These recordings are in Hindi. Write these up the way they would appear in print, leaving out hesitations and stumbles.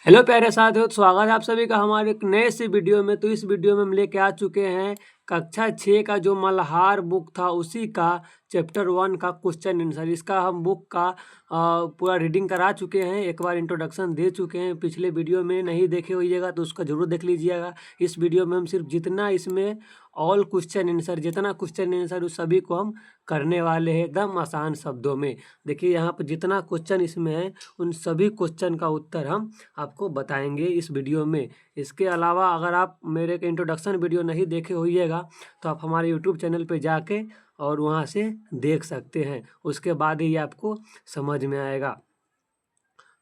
हेलो प्यारे साथियों, स्वागत है आप सभी का हमारे एक नए से वीडियो में। तो इस वीडियो में हम लेके आ चुके हैं कक्षा 6 का जो मल्हार बुक था उसी का चैप्टर 1 का क्वेश्चन आंसर। इसका हम बुक का पूरा रीडिंग करा चुके हैं, एक बार इंट्रोडक्शन दे चुके हैं। पिछले वीडियो में नहीं देखे होइएगा तो उसका जरूर देख लीजिएगा। इस वीडियो में हम सिर्फ जितना इसमें ऑल क्वेश्चन आंसर, जितना क्वेश्चन आंसर उस सभी को हम करने वाले हैं एकदम आसान शब्दों में। देखिए यहाँ पर जितना क्वेश्चन इसमें है उन सभी क्वेश्चन का उत्तर हम आपको बताएंगे इस वीडियो में। इसके अलावा अगर आप मेरे के इंट्रोडक्शन वीडियो नहीं देखे होइएगा तो आप हमारे यूट्यूब चैनल पे जाके और वहाँ से देख सकते हैं, उसके बाद ही आपको समझ में आएगा।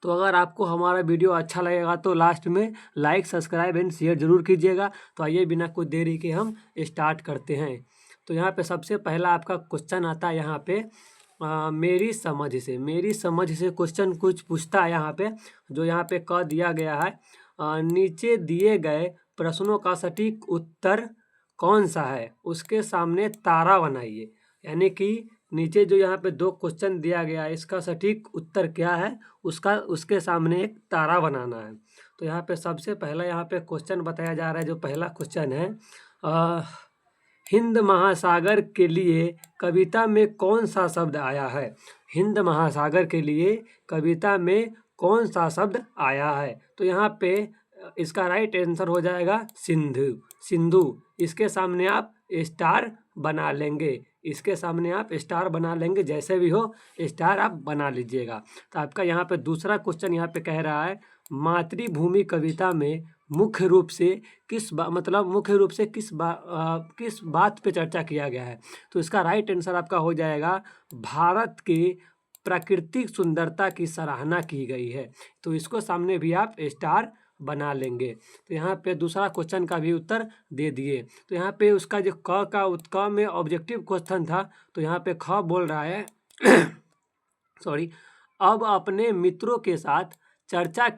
तो अगर आपको हमारा वीडियो अच्छा लगेगा तो लास्ट में लाइक, सब्सक्राइब एंड शेयर जरूर कीजिएगा। तो आइए बिना कुछ देरी के हम स्टार्ट करते हैं। तो यहाँ पे सबसे पहला आपका क्वेश्चन आता है यहाँ पे मेरी समझ से क्वेश्चन कुछ पूछता है यहाँ पे। जो यहाँ पे क दिया गया है, नीचे दिए गए प्रश्नों का सटीक उत्तर कौन सा है, उसके सामने तारा बनाइए। यानी कि नीचे जो यहाँ पे दो क्वेश्चन दिया गया है इसका सटीक उत्तर क्या है उसके सामने एक तारा बनाना है। तो यहाँ पे सबसे पहला यहाँ पे क्वेश्चन बताया जा रहा है। जो पहला क्वेश्चन है, हिंद महासागर के लिए कविता में कौन सा शब्द आया है। हिंद महासागर के लिए कविता में कौन सा शब्द आया है। तो यहाँ पे इसका राइट आंसर हो जाएगा सिंधु। इसके सामने आप स्टार बना लेंगे, जैसे भी हो स्टार आप बना लीजिएगा। तो आपका यहाँ पे दूसरा क्वेश्चन यहाँ पे कह रहा है, मातृभूमि कविता में मुख्य रूप से किस बात पे चर्चा किया गया है। तो इसका राइट आंसर आपका हो जाएगा, भारत के प्राकृतिक सुंदरता की सराहना की गई है। तो इसको सामने भी आप स्टार बना लेंगे। तो यहाँ पे दूसरा क्वेश्चन का भी उत्तर दे दिए। तो यहाँ पे उसका जो क में ऑब्जेक्टिव क्वेश्चन था, तो यहाँ पे ख बोल रहा है सॉरी, अब अपने मित्रों के साथ चर्चा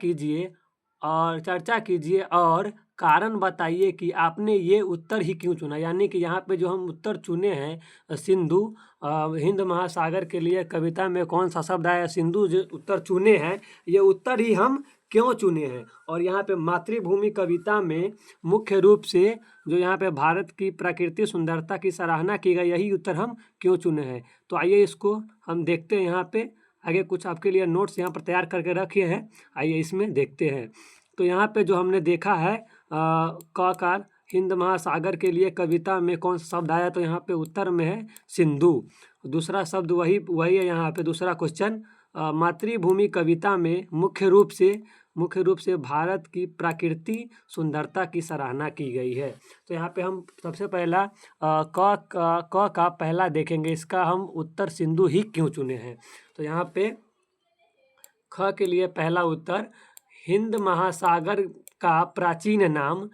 कीजिए और कारण बताइए कि आपने ये उत्तर ही क्यों चुना। यानी कि यहाँ पे जो हम उत्तर चुने हैं सिंधु, हिंद महासागर के लिए कविता में कौन सा शब्द आया, सिंधु जो उत्तर चुने हैं ये उत्तर ही हम क्यों चुने हैं। और यहाँ पे मातृभूमि कविता में मुख्य रूप से जो यहाँ पे भारत की प्राकृतिक सुंदरता की सराहना की गई, यही उत्तर हम क्यों चुने हैं। तो आइए इसको हम देखते हैं। यहाँ पे आगे कुछ आपके लिए नोट्स यहाँ पर तैयार करके रखे हैं, आइए इसमें देखते हैं। तो यहाँ पे जो हमने देखा है क हिंद महासागर के लिए कविता में कौन सा शब्द आया, तो यहाँ पे उत्तर में है सिंधु। दूसरा शब्द वही है यहाँ पे दूसरा क्वेश्चन, मातृभूमि कविता में मुख्य रूप से भारत की प्राकृतिक सुंदरता की सराहना की गई है। तो यहाँ पे हम सबसे पहला क का पहला देखेंगे, इसका हम उत्तर सिंधु ही क्यों चुने हैं। तो यहाँ पे ख के लिए पहला उत्तर, हिंद महासागर का प्राचीन नाम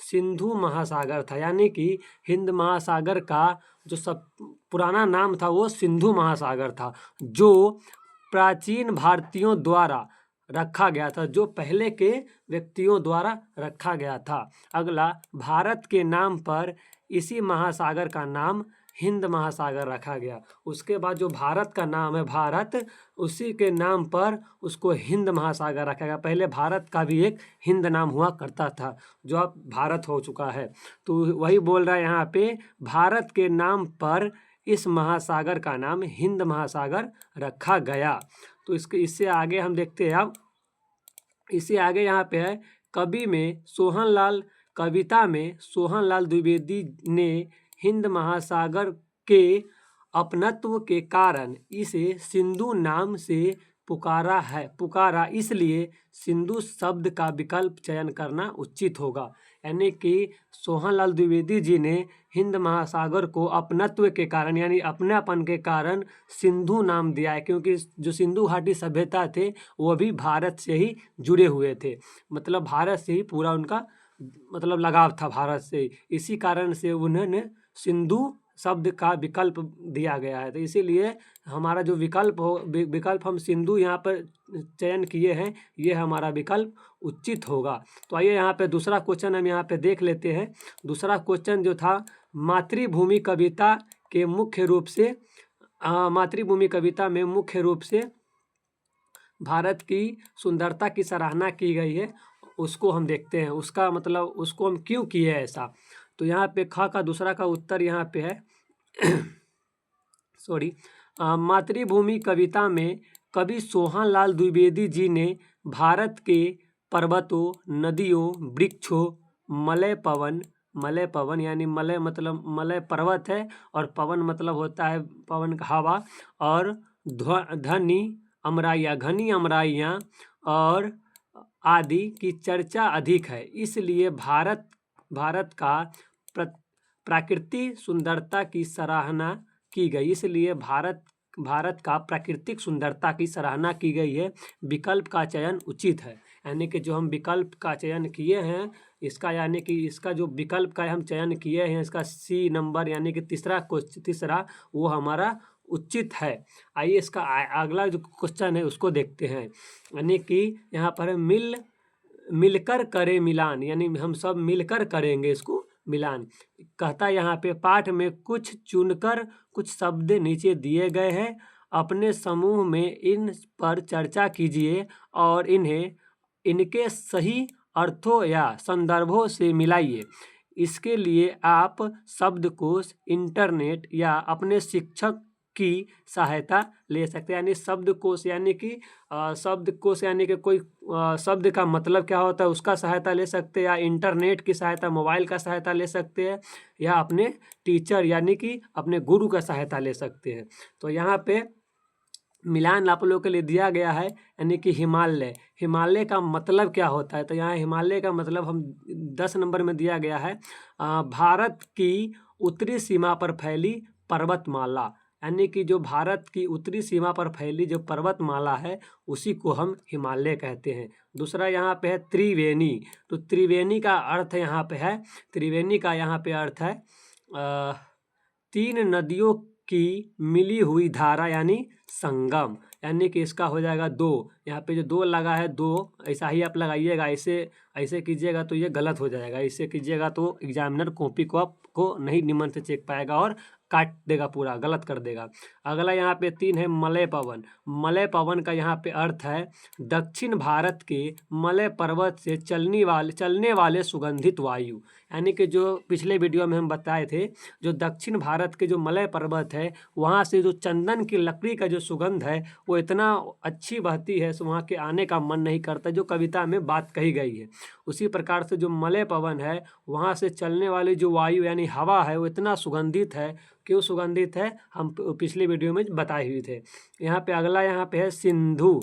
सिंधु महासागर था। यानी कि हिंद महासागर का जो सब पुराना नाम था वो सिंधु महासागर था, जो प्राचीन भारतीयों द्वारा रखा गया था, जो पहले के व्यक्तियों द्वारा रखा गया था। अगला, भारत के नाम पर इसी महासागर का नाम हिंद महासागर रखा गया। उसके बाद जो भारत का नाम है भारत, उसी के नाम पर उसको हिंद महासागर रखा गया। पहले भारत का भी एक हिंद नाम हुआ करता था जो अब भारत हो चुका है। तो वही बोल रहा है यहाँ पे, भारत के नाम पर इस महासागर का नाम हिंद महासागर रखा गया। तो इससे आगे हम देखते हैं। अब इससे आगे यहाँ पे है, कविता में सोहनलाल द्विवेदी ने हिंद महासागर के अपनत्व के कारण इसे सिंधु नाम से पुकारा, इसलिए सिंधु शब्द का विकल्प चयन करना उचित होगा। यानी कि सोहनलाल द्विवेदी जी ने हिंद महासागर को अपनत्व के कारण यानी अपनापन के कारण सिंधु नाम दिया है, क्योंकि जो सिंधु घाटी सभ्यता थे वो भी भारत से ही जुड़े हुए थे। मतलब भारत से ही पूरा उनका मतलब लगाव था भारत से, इसी कारण से उन्होंने सिंधु शब्द का विकल्प दिया गया है। तो इसीलिए हमारा जो विकल्प हम सिंधु यहाँ पर चयन किए हैं, ये हमारा विकल्प उचित होगा। तो आइए यहाँ पे दूसरा क्वेश्चन हम यहाँ पे देख लेते हैं। दूसरा क्वेश्चन जो था, मातृभूमि कविता में मुख्य रूप से भारत की सुंदरता की सराहना की गई है, उसको हम देखते हैं, उसका मतलब उसको हम क्यों किए ऐसा। तो यहाँ पे ख का दूसरा का उत्तर यहाँ पे है सॉरी, मातृभूमि कविता में कवि सोहनलाल द्विवेदी जी ने भारत के पर्वतों, नदियों, वृक्षों, मलय पवन यानी मलय मतलब मलय पर्वत है, और पवन मतलब होता है पवन का हवा, और घनी अमराइयाँ और आदि की चर्चा अधिक है। इसलिए भारत का प्राकृतिक सुंदरता की सराहना की गई, इसलिए भारत का प्राकृतिक सुंदरता की सराहना की गई है। विकल्प का चयन उचित है, यानी कि जो हम विकल्प का चयन किए हैं इसका, यानी कि इसका जो विकल्प का हम चयन किए हैं इसका सी नंबर यानी कि तीसरा वो हमारा उचित है। आइए इसका अगला जो क्वेश्चन है उसको देखते हैं, यानी कि यहाँ पर मिलकर करें मिलान, यानी हम सब मिलकर करेंगे इसको मिलान। कहता है यहाँ पे पाठ में कुछ चुनकर कुछ शब्द नीचे दिए गए हैं, अपने समूह में इन पर चर्चा कीजिए और इनके सही अर्थों या संदर्भों से मिलाइए। इसके लिए आप शब्दकोश, इंटरनेट या अपने शिक्षक की सहायता ले सकते हैं। यानी शब्दकोश यानी कि कोई शब्द का मतलब क्या होता है उसका सहायता ले सकते हैं, या इंटरनेट की सहायता, मोबाइल का सहायता ले सकते हैं, या अपने टीचर यानी कि अपने गुरु का सहायता ले सकते हैं। तो यहाँ पे मिलान आप लोगों के लिए दिया गया है, यानी कि हिमालय का मतलब क्या होता है। तो यहाँ हिमालय का मतलब हम 10 नंबर में दिया गया है, भारत की उत्तरी सीमा पर फैली पर्वतमाला, यानी कि जो भारत की उत्तरी सीमा पर फैली जो पर्वतमाला है उसी को हम हिमालय कहते हैं। दूसरा यहाँ पे है त्रिवेणी। तो त्रिवेणी का अर्थ यहाँ पे है, त्रिवेणी का यहाँ पे अर्थ है 3 नदियों की मिली हुई धारा यानी संगम, यानी कि इसका हो जाएगा 2। यहाँ पे जो 2 लगा है 2 ऐसा ही आप लगाइएगा, ऐसे कीजिएगा तो ये गलत हो जाएगा, ऐसे कीजिएगा तो एग्जामिनर कॉपी को आपको नहीं निमन से चेक पाएगा और काट देगा, पूरा गलत कर देगा। अगला यहाँ पे 3 है मलय पवन का यहाँ पे अर्थ है दक्षिण भारत के मलय पर्वत से चलने वाले सुगंधित वायु, यानी कि जो पिछले वीडियो में हम बताए थे, जो दक्षिण भारत के जो मलय पर्वत है वहाँ से जो चंदन की लकड़ी का जो सुगंध है वो इतना अच्छी बहती है वहाँ के आने का मन नहीं करता, जो कविता में बात कही गई है। उसी प्रकार से जो मलय पवन है वहाँ से चलने वाली जो वायु यानी हवा है वो इतना सुगंधित है। क्यों सुगंधित है हम पिछले वीडियो में बताए हुए थे। यहाँ पे अगला यहाँ पे है सिंधु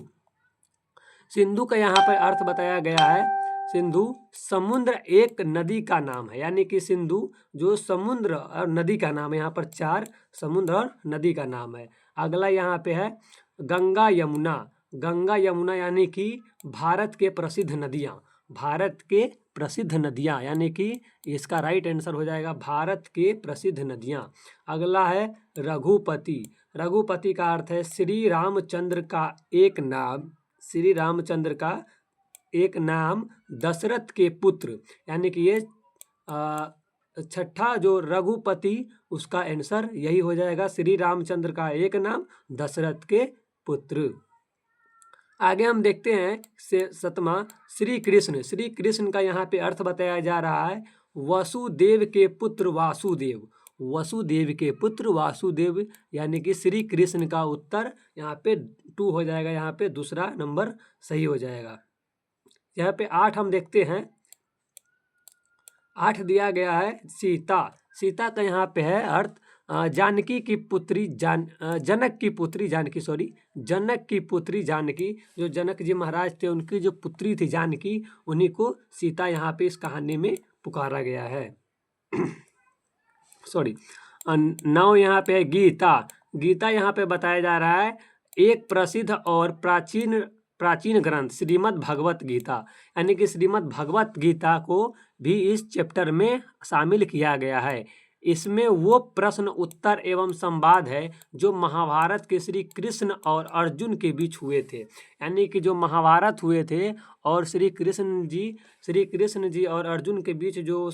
का यहाँ पर अर्थ बताया गया है, सिंधु समुद्र एक नदी का नाम है, यानी कि सिंधु जो समुद्र और नदी का नाम है, यहाँ पर 4 समुद्र और नदी का नाम है। अगला यहाँ पे है गंगा यमुना यानी कि भारत के प्रसिद्ध नदियाँ, यानी कि इसका राइट आंसर हो जाएगा भारत के प्रसिद्ध नदियाँ। अगला है रघुपति का अर्थ है श्री रामचंद्र का एक नाम दशरथ के पुत्र, यानी कि ये छठा जो रघुपति उसका आंसर यही हो जाएगा, श्री रामचंद्र का एक नाम दशरथ के पुत्र। आगे हम देखते हैं 7वां श्री कृष्ण का यहाँ पे अर्थ बताया जा रहा है वसुदेव के पुत्र वासुदेव, यानी कि श्री कृष्ण का उत्तर यहाँ पे 2 हो जाएगा, यहाँ पे दूसरा नंबर सही हो जाएगा। यहाँ पे 8 हम देखते हैं, 8 दिया गया है सीता का यहाँ पे है अर्थ जनक की पुत्री जानकी, जो जनक जी महाराज थे उनकी जो पुत्री थी जानकी, उन्हीं को सीता यहाँ पे इस कहानी में पुकारा गया है। 9 यहाँ पे है गीता यहाँ पे बताया जा रहा है एक प्रसिद्ध और प्राचीन ग्रंथ श्रीमद् भगवत गीता, यानी कि श्रीमद् भगवत गीता को भी इस चैप्टर में शामिल किया गया है। इसमें वो प्रश्न उत्तर एवं संवाद है जो महाभारत के श्री कृष्ण और अर्जुन के बीच हुए थे। यानी कि जो महाभारत हुए थे और श्री कृष्ण जी और अर्जुन के बीच जो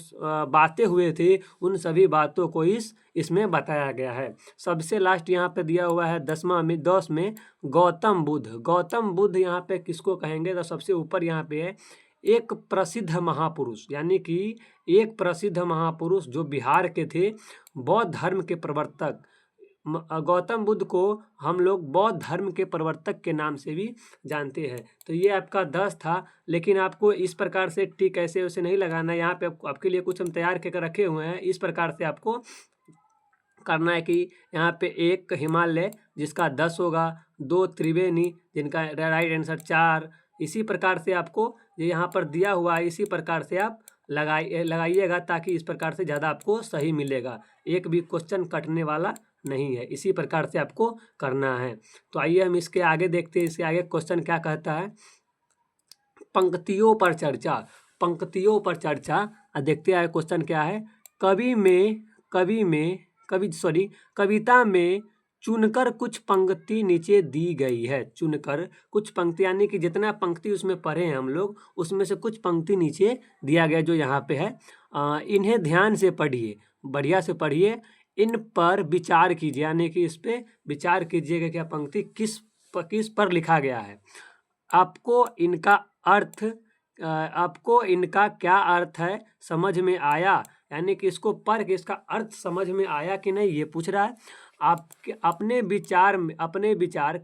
बातें हुए थे, उन सभी बातों को इसमें बताया गया है। सबसे लास्ट यहाँ पे दिया हुआ है 10 में गौतम बुद्ध यहाँ पे किसको कहेंगे, तो सबसे ऊपर यहाँ पे है एक प्रसिद्ध महापुरुष, यानी कि एक प्रसिद्ध महापुरुष जो बिहार के थे, बौद्ध धर्म के प्रवर्तक। गौतम बुद्ध को हम लोग बौद्ध धर्म के प्रवर्तक के नाम से भी जानते हैं। तो ये आपका 10 था, लेकिन आपको इस प्रकार से टिक ऐसे वैसे नहीं लगाना। यहाँ पे आपके लिए कुछ हम तैयार करके रखे हुए हैं। इस प्रकार से आपको करना है कि यहाँ पे 1 हिमालय जिसका 10 होगा, 2 त्रिवेणी जिनका राइट आंसर 4। इसी प्रकार से आपको यहाँ पर दिया हुआ है, इसी प्रकार से आप लगाइएगा ताकि इस प्रकार से ज़्यादा आपको सही मिलेगा। एक भी क्वेश्चन कटने वाला नहीं है, इसी प्रकार से आपको करना है। तो आइए हम इसके आगे देखते हैं, इसके आगे क्वेश्चन क्या कहता है। पंक्तियों पर चर्चा देखते हैं क्वेश्चन क्या है। कविता में चुनकर कुछ पंक्ति नीचे दी गई है। चुनकर कुछ पंक्ति यानी कि जितना पंक्ति उसमें पढ़े हैं हम लोग, उसमें से कुछ पंक्ति नीचे दिया गया जो यहाँ पे है। इन्हें ध्यान से पढ़िए, बढ़िया से पढ़िए, इन पर विचार कीजिए, यानी कि इस पे विचार कीजिएगा क्या पंक्ति किस पर लिखा गया है। आपको इनका क्या अर्थ है समझ में आया, यानी कि इसको पढ़ के इसका अर्थ समझ में आया कि नहीं, ये पूछ रहा है। आपके अपने विचार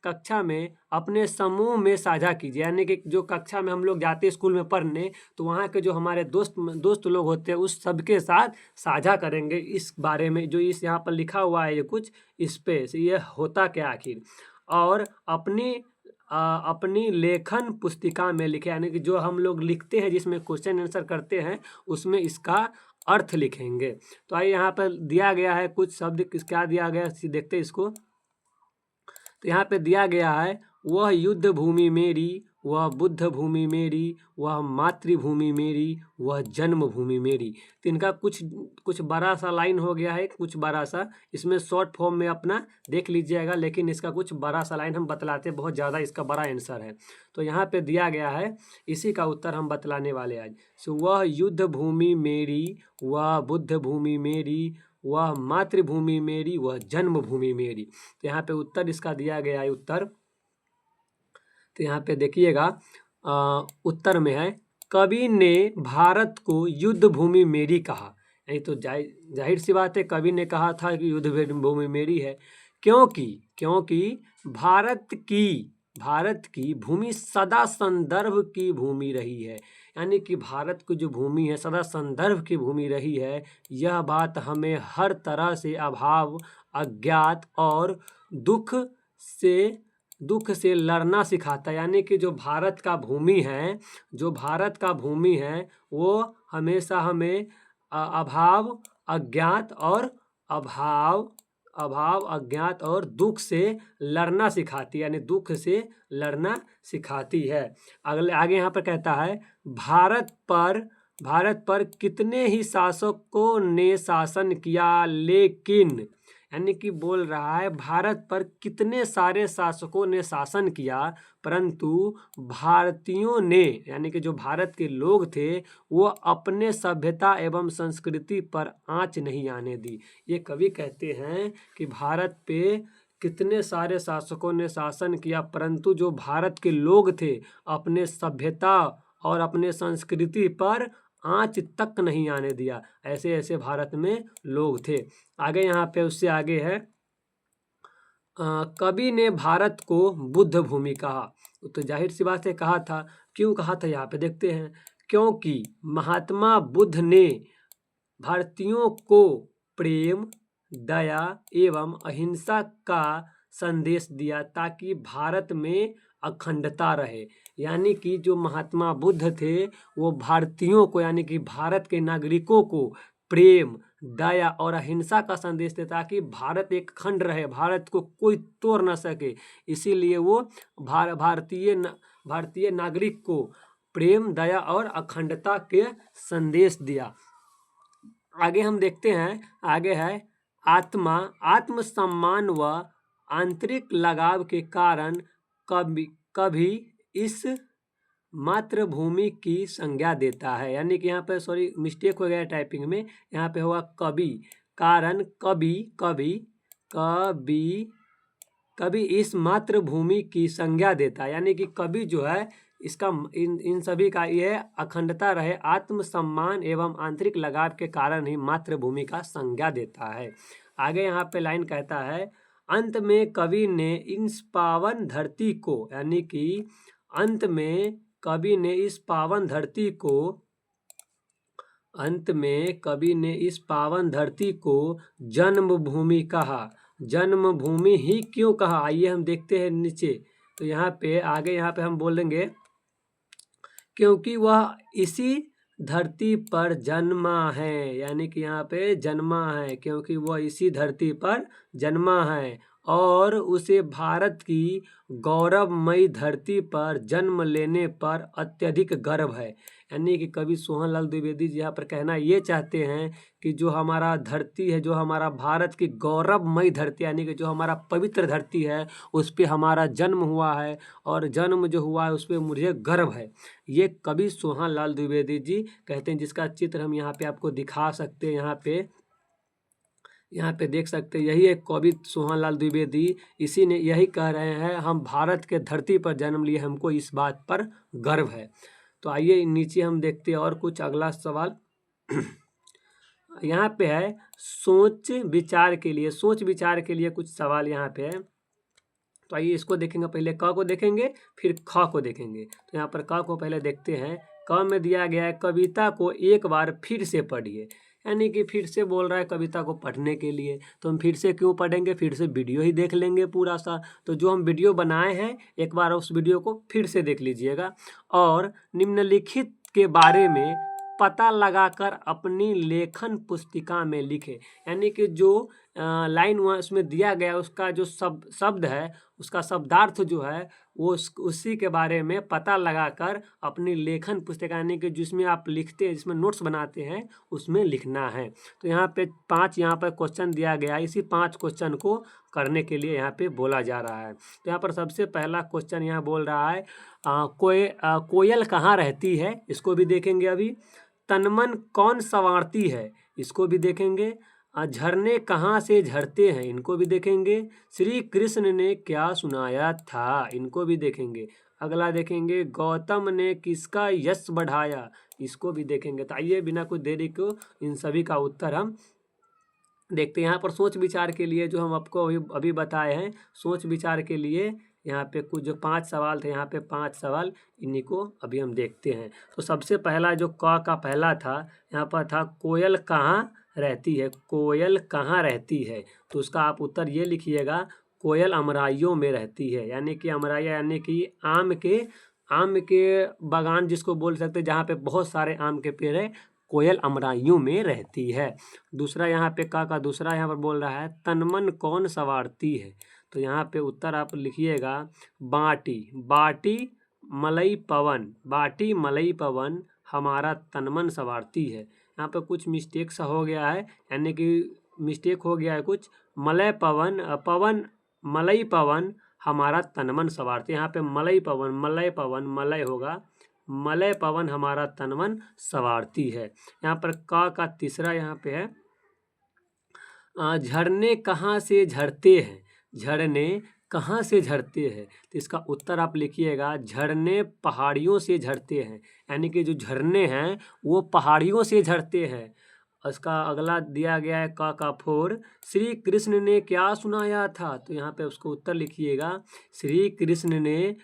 कक्षा में अपने समूह में साझा कीजिए, यानी कि जो कक्षा में हम लोग जाते हैं स्कूल में पढ़ने, तो वहाँ के जो हमारे दोस्त लोग होते हैं उस सबके साथ साझा करेंगे इस बारे में जो इस यहाँ पर लिखा हुआ है, ये कुछ इस पे ये होता क्या आखिर। और अपनी लेखन पुस्तिका में लिखे, यानी कि जो हम लोग लिखते हैं जिसमें क्वेश्चन आंसर करते हैं उसमें इसका अर्थ लिखेंगे। तो आइए यहाँ पर दिया गया है कुछ शब्द, क्या दिया गया देखते हैं इसको। तो यहाँ पे दिया गया है, वह युद्ध भूमि मेरी, वह बुद्ध भूमि मेरी, वह मातृभूमि मेरी, वह जन्मभूमि मेरी। तो इनका कुछ बड़ा सा लाइन हो गया है, कुछ बड़ा सा, इसमें शॉर्ट फॉर्म में अपना देख लीजिएगा, लेकिन इसका कुछ बड़ा सा लाइन हम बतलाते हैं, बहुत ज़्यादा इसका बड़ा आंसर है। तो यहाँ पे दिया गया है, इसी का उत्तर हम बतलाने वाले आज। सो वह युद्ध भूमि मेरी, वह बुद्ध भूमि मेरी, वह मातृभूमि मेरी, वह जन्मभूमि मेरी। तो यहाँ पे उत्तर इसका दिया गया है उत्तर। तो यहाँ पे देखिएगा उत्तर में है, कवि ने भारत को युद्ध भूमि मेरी कहा। नहीं तो जाहिर सी बात है, कवि ने कहा था कि युद्ध भूमि मेरी है, क्योंकि भारत की भूमि सदा संदर्भ की भूमि रही है। यानी कि भारत की जो भूमि है सदा संदर्भ की भूमि रही है। यह बात हमें हर तरह से अभाव, अज्ञात और दुख से लड़ना सिखाता है। यानी कि जो भारत का भूमि है वो हमेशा हमें अभाव, अज्ञात और दुख से लड़ना सिखाती है, यानी दुख से लड़ना सिखाती है। आगे यहाँ पर कहता है, भारत पर कितने ही शासकों ने शासन किया, लेकिन यानी कि बोल रहा है भारत पर कितने सारे शासकों ने शासन किया, परंतु भारतीयों ने, यानी कि जो भारत के लोग थे, वो अपने सभ्यता एवं संस्कृति पर आंच नहीं आने दी। ये कवि कहते हैं कि भारत पे कितने सारे शासकों ने शासन किया, परंतु जो भारत के लोग थे अपने सभ्यता और अपने संस्कृति पर आंच तक नहीं आने दिया। ऐसे ऐसे भारत में लोग थे। आगे यहाँ पे उससे आगे है, कवि ने भारत को बुद्ध भूमि कहा। तो जाहिर सी बात है कहा था, क्यों कहा था यहाँ पे देखते हैं। क्योंकि महात्मा बुद्ध ने भारतीयों को प्रेम, दया एवं अहिंसा का संदेश दिया ताकि भारत में अखंडता रहे। यानी कि जो महात्मा बुद्ध थे वो भारतीयों को, यानी कि भारत के नागरिकों को प्रेम, दया और अहिंसा का संदेश देता ताकि भारत एक खंड रहे, भारत को कोई तोड़ न सके। इसीलिए वो भारतीय नागरिक को प्रेम, दया और अखंडता के संदेश दिया। आगे हम देखते हैं, आगे है आत्मा, आत्मसम्मान व आंतरिक लगाव के कारण कभी कभी इस मातृभूमि की संज्ञा देता है। यानी कि यहाँ पे सॉरी मिस्टेक हो गया टाइपिंग में, यहाँ पे हुआ कभी, कारण कभी कभी कभी कभी इस मातृभूमि की संज्ञा देता है। यानी कि कभी जो है इसका इन सभी का यह अखंडता रहे, आत्मसम्मान एवं आंतरिक लगाव के कारण ही मातृभूमि का संज्ञा देता है। आगे यहाँ पे लाइन कहता है, अंत में कवि ने इस पावन धरती को, यानी कि अंत में कवि ने इस पावन धरती को, अंत में कवि ने इस पावन धरती को जन्मभूमि कहा। जन्मभूमि ही क्यों कहा, आइए हम देखते हैं नीचे। तो यहाँ पे आगे यहाँ पे हम बोलेंगे, क्योंकि वह इसी धरती पर जन्मा है। यानी कि यहाँ पे जन्मा है, क्योंकि वह इसी धरती पर जन्मा है और उसे भारत की गौरवमयी धरती पर जन्म लेने पर अत्यधिक गर्व है। यानी कि कवि सोहनलाल द्विवेदी जी यहाँ पर कहना ये चाहते हैं कि जो हमारा धरती है, जो हमारा भारत की गौरवमयी धरती, यानी कि जो हमारा पवित्र धरती है, उस पर हमारा जन्म हुआ है और जन्म जो हुआ है उस पर मुझे गर्व है। ये कवि सोहनलाल द्विवेदी जी कहते हैं, जिसका चित्र हम यहाँ पे आपको दिखा सकते हैं। यहाँ पे देख सकते हैं, यही एक कवि सोहनलाल द्विवेदी, इसी ने यही कह रहे हैं, हम भारत के धरती पर जन्म लिए, हमको इस बात पर गर्व है। तो आइए नीचे हम देखते हैं और कुछ अगला सवाल। यहाँ पे है सोच विचार के लिए, सोच विचार के लिए कुछ सवाल यहाँ पे है। तो आइए इसको देखेंगे, पहले क को देखेंगे फिर ख को देखेंगे। तो यहाँ पर क को पहले देखते हैं। क में दिया गया है, कविता को एक बार फिर से पढ़िए। यानी कि फिर से बोल रहा है कविता को पढ़ने के लिए। तो हम फिर से क्यों पढ़ेंगे, फिर से वीडियो ही देख लेंगे पूरा सा। तो जो हम वीडियो बनाए हैं एक बार उस वीडियो को फिर से देख लीजिएगा और निम्नलिखित के बारे में पता लगाकर अपनी लेखन पुस्तिका में लिखे। यानी कि जो लाइन वहाँ उसमें दिया गया उसका जो शब्द है, उसका शब्दार्थ जो है वो उसी के बारे में पता लगाकर अपनी लेखन पुस्तिका, यानी कि जिसमें आप लिखते हैं, जिसमें नोट्स बनाते हैं, उसमें लिखना है। तो यहाँ पे 5 यहाँ पर क्वेश्चन दिया गया है, इसी 5 क्वेश्चन को करने के लिए यहाँ पे बोला जा रहा है। तो यहाँ पर सबसे पहला क्वेश्चन यहाँ बोल रहा है, कोयल कहाँ रहती है, इसको भी देखेंगे अभी। तनमन कौन संवारती है, इसको भी देखेंगे। झरने कहाँ से झरते हैं, इनको भी देखेंगे। श्री कृष्ण ने क्या सुनाया था, इनको भी देखेंगे। अगला देखेंगे, गौतम ने किसका यश बढ़ाया, इसको भी देखेंगे। तो आइए बिना कुछ देरी को इन सभी का उत्तर हम देखते हैं। यहाँ पर सोच विचार के लिए जो हम आपको अभी बताए हैं, सोच विचार के लिए यहाँ पे कुछ जो 5 सवाल थे, यहाँ पे 5 सवाल, इन्हीं को अभी हम देखते हैं। तो सबसे पहला जो क का पहला था, यहाँ पर था कोयल कहाँ रहती है, कोयल कहाँ रहती है। तो उसका आप उत्तर ये लिखिएगा, कोयल अमराइयों में रहती है। यानी कि अमराइया यानी कि आम के बागान जिसको बोल सकते हैं, जहाँ पे बहुत सारे आम के पेड़ है, कोयल अमराइयों में रहती है। दूसरा यहाँ पे का दूसरा यहाँ पर बोल रहा है, तनमन कौन संवारती है। तो यहाँ पे उत्तर आप लिखिएगा, बाटी, बाटी मलई पवन, बाटी मलई पवन हमारा तनमन संवारती है। यहाँ पे कुछ मिस्टेक सा हो गया है, यानी कि मिस्टेक हो गया है कुछ, मलय पवन, पवन मलई पवन हमारा तनमन संवारती है। यहाँ पे मलई पवन, मलय पवन, मलय होगा, मलय पवन हमारा तनमन संवारती है। यहाँ पर का तीसरा यहाँ पे है, झरने कहाँ से झरते हैं, झरने कहाँ से झरते हैं। तो इसका उत्तर आप लिखिएगा, झरने पहाड़ियों से झरते हैं। यानी कि जो झरने हैं वो पहाड़ियों से झरते हैं। उसका अगला दिया गया है का 4, श्री कृष्ण ने क्या सुनाया था। तो यहाँ पे उसको उत्तर लिखिएगा, श्री कृष्ण ने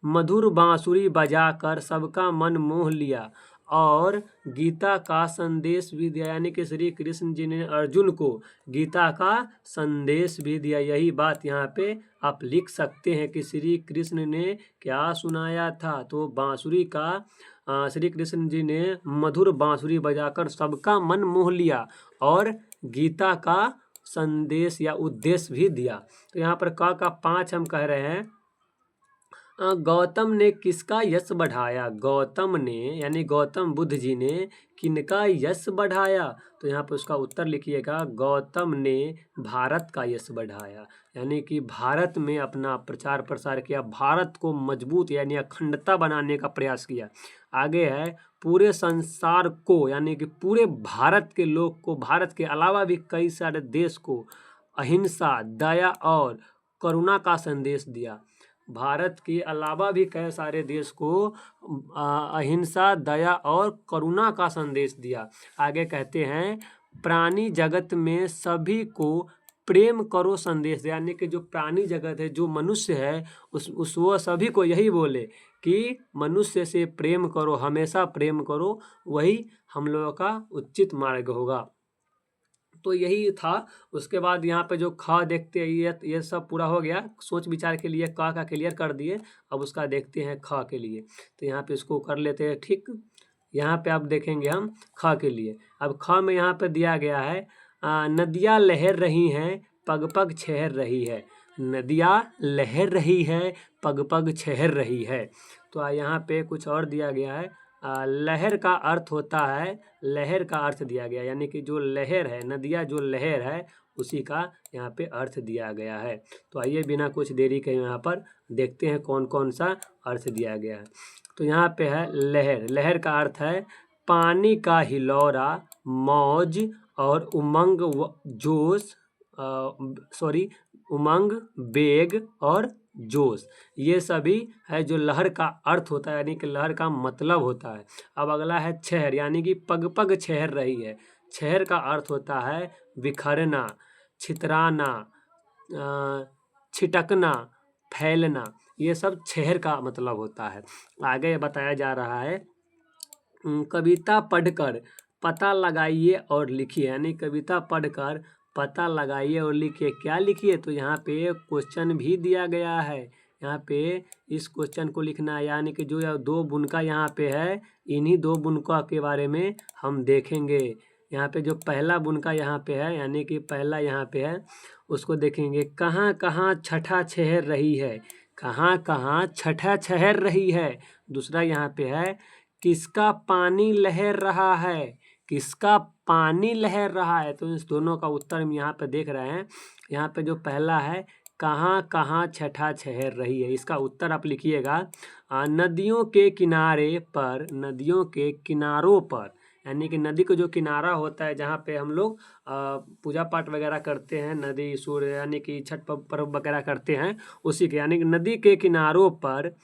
मधुर बांसुरी बजाकर सबका मन मोह लिया और गीता का संदेश भी दिया। यानी कि श्री कृष्ण जी ने अर्जुन को गीता का संदेश भी दिया। यही बात यहाँ पे आप लिख सकते हैं कि श्री कृष्ण ने क्या सुनाया था। तो बांसुरी का श्री कृष्ण जी ने मधुर बांसुरी बजाकर सबका मन मोह लिया और गीता का संदेश या उद्देश्य भी दिया। तो यहाँ पर का 5 हम कह रहे हैं, गौतम ने किसका यश बढ़ाया? गौतम ने यानी गौतम बुद्ध जी ने किनका यश बढ़ाया? तो यहाँ पे उसका उत्तर लिखिएगा, गौतम ने भारत का यश बढ़ाया, यानी कि भारत में अपना प्रचार प्रसार किया, भारत को मजबूत यानी अखंडता बनाने का प्रयास किया। आगे है, पूरे संसार को यानी कि पूरे भारत के लोग को, भारत के अलावा भी कई सारे देश को अहिंसा, दया और करुणा का संदेश दिया। भारत के अलावा भी कई सारे देश को अहिंसा, दया और करुणा का संदेश दिया। आगे कहते हैं, प्राणी जगत में सभी को प्रेम करो संदेश, यानी कि जो प्राणी जगत है, जो मनुष्य है, उस वो सभी को यही बोले कि मनुष्य से प्रेम करो, हमेशा प्रेम करो, वही हम लोगों का उचित मार्ग होगा। तो यही था। उसके बाद यहाँ पे जो ख देखते हैं, ये सब पूरा हो गया। सोच विचार के लिए क का क्लियर कर दिए। अब उसका देखते हैं ख के लिए। तो यहाँ पे इसको कर लेते हैं ठीक। यहाँ पे आप देखेंगे हम ख के लिए। अब ख में यहाँ पे दिया गया है, नदियाँ लहर रही हैं, पग पग छहर रही है। नदियाँ लहर रही है, पग पग छहर रही है। तो यहाँ पे कुछ और दिया गया है, लहर का अर्थ होता है, लहर का अर्थ दिया गया, यानी कि जो लहर है, नदियाँ जो लहर है, उसी का यहाँ पे अर्थ दिया गया है। तो आइए बिना कुछ देरी के यहाँ पर देखते हैं कौन कौन सा अर्थ दिया गया है। तो यहाँ पे है लहर। लहर का अर्थ है पानी का हिलौरा, मौज और उमंग जोश, उमंग, बेग और जोश, ये सभी है जो लहर का अर्थ होता है, यानी कि लहर का मतलब होता है। अब अगला है छहर, यानी कि पग पग छहर रही है। छहर का अर्थ होता है बिखरना, छितराना, छिटकना, फैलना, ये सब छहर का मतलब होता है। आगे बताया जा रहा है, कविता पढ़कर पता लगाइए और लिखिए, यानी कविता पढ़कर पता लगाइए और लिखिए। क्या लिखिए? तो यहाँ पे क्वेश्चन भी दिया गया है। यहाँ पे इस क्वेश्चन को लिखना है, यानी कि जो दो बुनका यहाँ पे है, इन्हीं दो बुनका के बारे में हम देखेंगे। यहाँ पे जो पहला बुनका यहाँ पे है, यानी कि पहला यहाँ पे है, उसको देखेंगे। कहाँ कहाँ छठा छहर रही है, कहाँ कहाँ छठा छहर रही है। दूसरा यहाँ पे है, किसका पानी लहर रहा है, किसका पानी लहर रहा है। तो इस दोनों का उत्तर हम यहाँ पे देख रहे हैं। यहाँ पे जो पहला है, कहाँ कहाँ छठा छहर रही है, इसका उत्तर आप लिखिएगा, नदियों के किनारे पर, नदियों के किनारों पर, यानी कि नदी का जो किनारा होता है, जहाँ पे हम लोग पूजा पाठ वगैरह करते हैं, नदी सूर्य यानी कि छठ पर्व वगैरह करते हैं, उसी के, यानी कि नदी के किनारों पर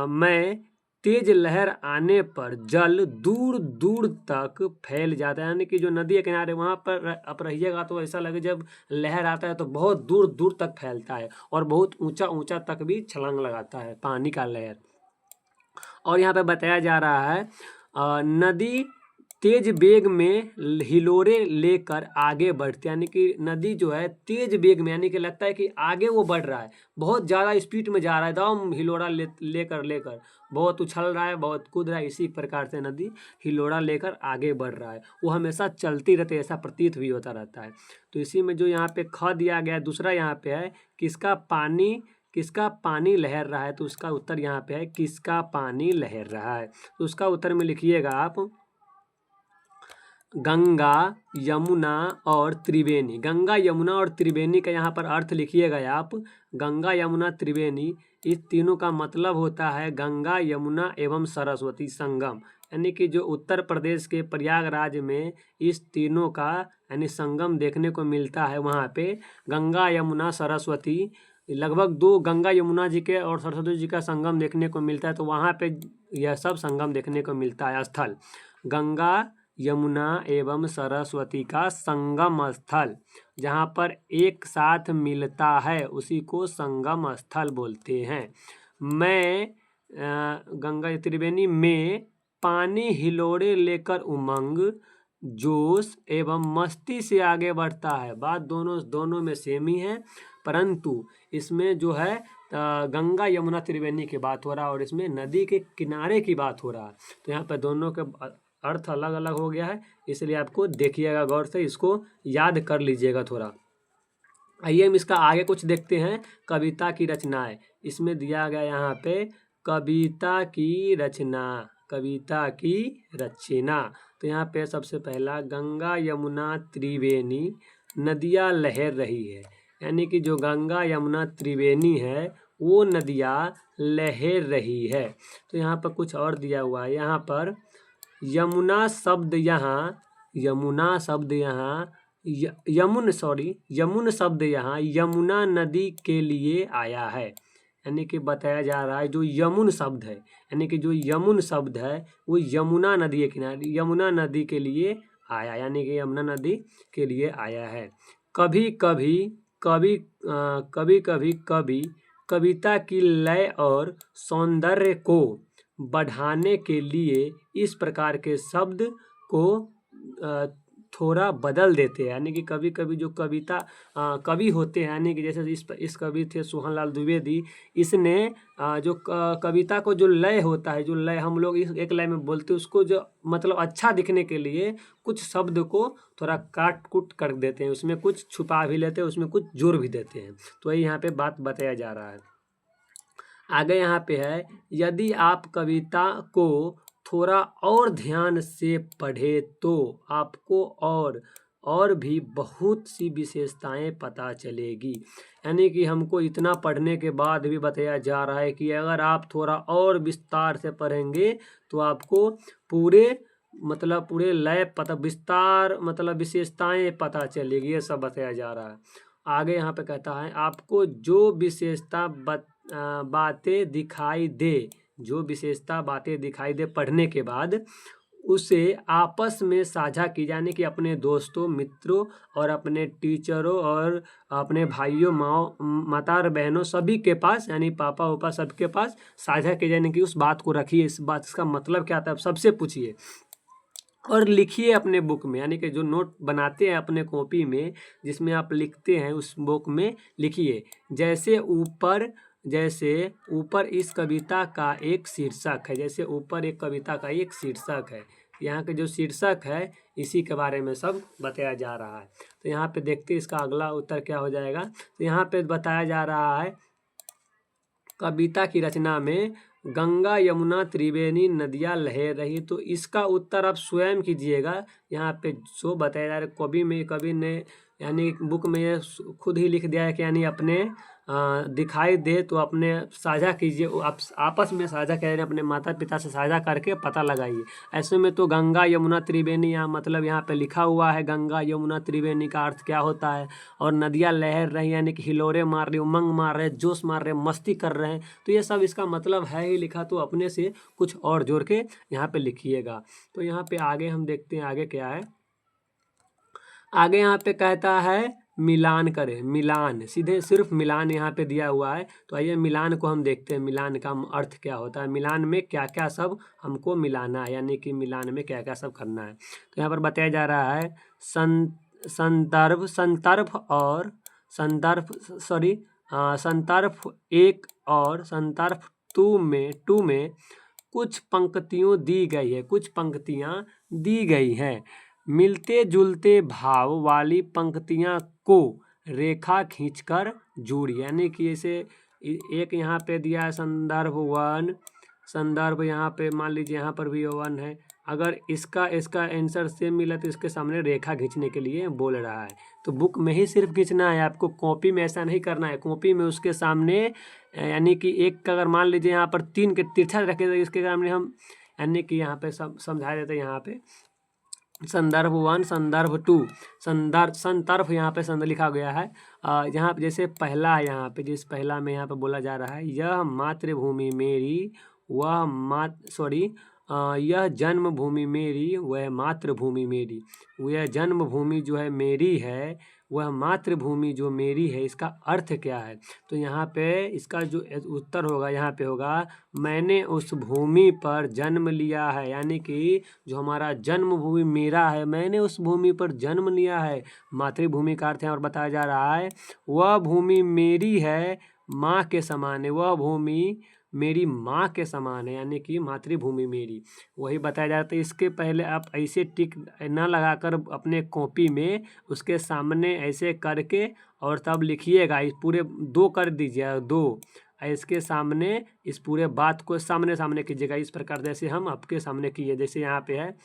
मैं तेज लहर आने पर जल दूर दूर तक फैल जाता है, यानी कि जो नदी के किनारे वहाँ पर आप रहिएगा तो ऐसा लगे जब लहर आता है तो बहुत दूर दूर तक फैलता है और बहुत ऊंचा ऊंचा तक भी छलांग लगाता है पानी का लहर। और यहाँ पे बताया जा रहा है, नदी तेज बेग में हिलोरे लेकर आगे बढ़ती, यानी कि नदी जो है तेज बेग में, यानी कि लगता है कि आगे वो बढ़ रहा है, बहुत ज़्यादा स्पीड में जा रहा है, एकदम हिलोरा लेकर बहुत उछल रहा है, बहुत कूद रहा है। इसी प्रकार से नदी हिलोरा लेकर आगे बढ़ रहा है, वो हमेशा चलती रहती है, ऐसा प्रतीत भी होता रहता है। तो इसी में जो यहाँ पे ख दिया गया है, दूसरा यहाँ पे है, किसका पानी लहर रहा है। तो उसका उत्तर यहाँ पे है, किसका पानी लहर रहा है। तो उसका उत्तर में लिखिएगा आप, गंगा, यमुना और त्रिवेणी। गंगा, यमुना और त्रिवेणी का यहाँ पर अर्थ लिखिएगा आप, गंगा, यमुना, त्रिवेणी, इस तीनों का मतलब होता है गंगा, यमुना एवं सरस्वती संगम, यानी कि जो उत्तर प्रदेश के प्रयागराज में इस तीनों का यानी संगम देखने को मिलता है। वहाँ पे गंगा, यमुना, सरस्वती, लगभग दो गंगा यमुना जी के और सरस्वती जी का संगम देखने को मिलता है। तो वहाँ पे यह सब संगम देखने को मिलता है स्थल, गंगा, यमुना एवं सरस्वती का संगम स्थल, जहाँ पर एक साथ मिलता है उसी को संगम स्थल बोलते हैं। मैं गंगा त्रिवेणी में पानी हिलोरे लेकर उमंग, जोश एवं मस्ती से आगे बढ़ता है। बात दोनों में सेम ही है, परंतु इसमें जो है गंगा, यमुना, त्रिवेणी की बात हो रहा है और इसमें नदी के किनारे की बात हो रहा है। तो यहाँ पर दोनों के अर्थ अलग अलग हो गया है, इसलिए आपको देखिएगा गौर से, इसको याद कर लीजिएगा थोड़ा। आइए हम इसका आगे कुछ देखते हैं। कविता की रचनाएं, इसमें दिया गया यहाँ पे कविता की रचना, कविता की रचना। तो यहाँ पे सबसे पहला, गंगा यमुना त्रिवेणी नदियाँ लहर रही है, यानी कि जो गंगा यमुना त्रिवेणी है वो नदियाँ लहर रही है। तो यहाँ पर कुछ और दिया हुआ है, यहाँ पर यमुना शब्द यहाँ, यमुना शब्द यहाँ यमुन शब्द यहाँ यमुना नदी के लिए आया है, यानी कि बताया जा रहा है जो यमुन शब्द है, यानी कि जो यमुन शब्द है वो यमुना नदी के किनारे, यमुना नदी के लिए आया, यानी कि यमुना नदी के लिए आया है। कभी कभी कभी कभी कभी कभी कविता की लय और सौंदर्य को बढ़ाने के लिए इस प्रकार के शब्द को थोड़ा बदल देते हैं, यानी कि कभी कभी जो कवि होते हैं, यानी कि जैसे इस कवि थे सोहन लाल द्विवेदी, इसने जो कविता को जो लय होता है, जो लय हम लोग इस एक लय में बोलते हैं, उसको जो मतलब अच्छा दिखने के लिए कुछ शब्द को थोड़ा काट कूट कर देते हैं, उसमें कुछ छुपा भी लेते हैं, उसमें कुछ जोड़ भी देते हैं। तो यहाँ पे बात बताया जा रहा है। आगे यहाँ पे है, यदि आप कविता को थोड़ा और ध्यान से पढ़े तो आपको और भी बहुत सी विशेषताएं पता चलेगी, यानी कि हमको इतना पढ़ने के बाद भी बताया जा रहा है कि अगर आप थोड़ा और विस्तार से पढ़ेंगे तो आपको पूरे लय पता, विस्तार मतलब विशेषताएं पता चलेगी, ये सब बताया जा रहा है। आगे यहाँ पे कहता है, आपको जो विशेषता बातें दिखाई दे, जो विशेषता बातें दिखाई दे पढ़ने के बाद उसे आपस में साझा की, यानी कि अपने दोस्तों, मित्रों और अपने टीचरों और अपने भाइयों, माता बहनों सभी के पास, यानी पापा उपा सबके पास साझा की, यानी कि उस बात को रखिए, इस बात इसका मतलब क्या था सबसे पूछिए और लिखिए अपने बुक में, यानी कि जो नोट बनाते हैं अपने कॉपी में जिसमें आप लिखते हैं उस बुक में लिखिए। जैसे ऊपर इस कविता का एक शीर्षक है, जैसे ऊपर एक कविता का एक शीर्षक है, यहाँ के जो शीर्षक है इसी के बारे में सब बताया जा रहा है। तो यहाँ पे देखते हैं इसका अगला उत्तर क्या हो जाएगा। तो यहाँ पे बताया जा रहा है, कविता की रचना में गंगा यमुना त्रिवेणी नदियाँ लहर रही, तो इसका उत्तर आप स्वयं कीजिएगा। यहाँ पे जो बताया जा रहा है, कवि ने यानी बुक में ये खुद ही लिख दिया है कि यानी अपने दिखाई दे तो अपने साझा कीजिए, आप आपस में साझा करें, अपने माता पिता से साझा करके पता लगाइए। ऐसे में तो गंगा यमुना त्रिवेणी यहाँ मतलब यहाँ पे लिखा हुआ है, गंगा यमुना त्रिवेणी का अर्थ क्या होता है, और नदियाँ लहर रही यानी कि हिलोरे मार रही, उमंग मार रहे, जोश मार रहे, मस्ती कर रहे हैं, तो ये सब इसका मतलब है ही लिखा, तो अपने से कुछ और जोड़ के यहाँ पे लिखिएगा। तो यहाँ पे आगे हम देखते हैं आगे क्या है। आगे यहाँ पे कहता है मिलान करें, मिलान, सीधे सिर्फ मिलान यहाँ पे दिया हुआ है। तो आइए मिलान को हम देखते हैं, मिलान का अर्थ क्या होता है, मिलान में क्या क्या सब हमको मिलाना है, यानी कि मिलान में क्या क्या सब करना है। तो यहाँ पर बताया जा रहा है, संदर्भ एक और संदर्भ टू में कुछ पंक्तियों दी गई है, कुछ पंक्तियाँ दी गई हैं, मिलते जुलते भाव वाली पंक्तियाँ को रेखा खींचकर जोड़िए, यानी कि इसे एक यहाँ पे दिया है संदर्भ 1, संदर्भ यहाँ पे मान लीजिए यहाँ पर भी 1 है, अगर इसका आंसर सेम मिला तो इसके सामने रेखा खींचने के लिए बोल रहा है। तो बुक में ही सिर्फ खींचना है, आपको कॉपी में ऐसा नहीं करना है। कॉपी में उसके सामने यानी कि एक अगर मान लीजिए यहाँ पर 3 के तिरछा रखे तो इसके सामने हम यानी कि यहाँ पे सब समझा देते हैं। यहाँ पे संदर्भ 1, संदर्भ 2, संदर्भ यहाँ पे संदर्भ लिखा गया है। यहाँ पे जैसे पहला है, यहाँ पे जिस पहला में यहाँ पे बोला जा रहा है, यह मातृभूमि मेरी यह जन्मभूमि मेरी वह मातृभूमि मेरी, यह जन्मभूमि जो है मेरी है, वह मातृभूमि जो मेरी है, इसका अर्थ क्या है। तो यहाँ पे इसका जो उत्तर होगा यहाँ पे होगा, मैंने उस भूमि पर जन्म लिया है, यानी कि जो हमारा जन्मभूमि मेरा है, मैंने उस भूमि पर जन्म लिया है, मातृभूमि का अर्थ है। और बताया जा रहा है, वह भूमि मेरी है माँ के समान है, वह भूमि मेरी माँ के समान है, यानी कि मातृभूमि मेरी, वही बताया जाता है। इसके पहले आप ऐसे टिक ना लगाकर अपने कॉपी में उसके सामने ऐसे करके और तब लिखिएगा। इस पूरे 2 कर दीजिए, 2 इसके सामने इस पूरे बात को सामने सामने कीजिएगा, इस प्रकार जैसे हम आपके सामने किए। जैसे यहाँ पे है,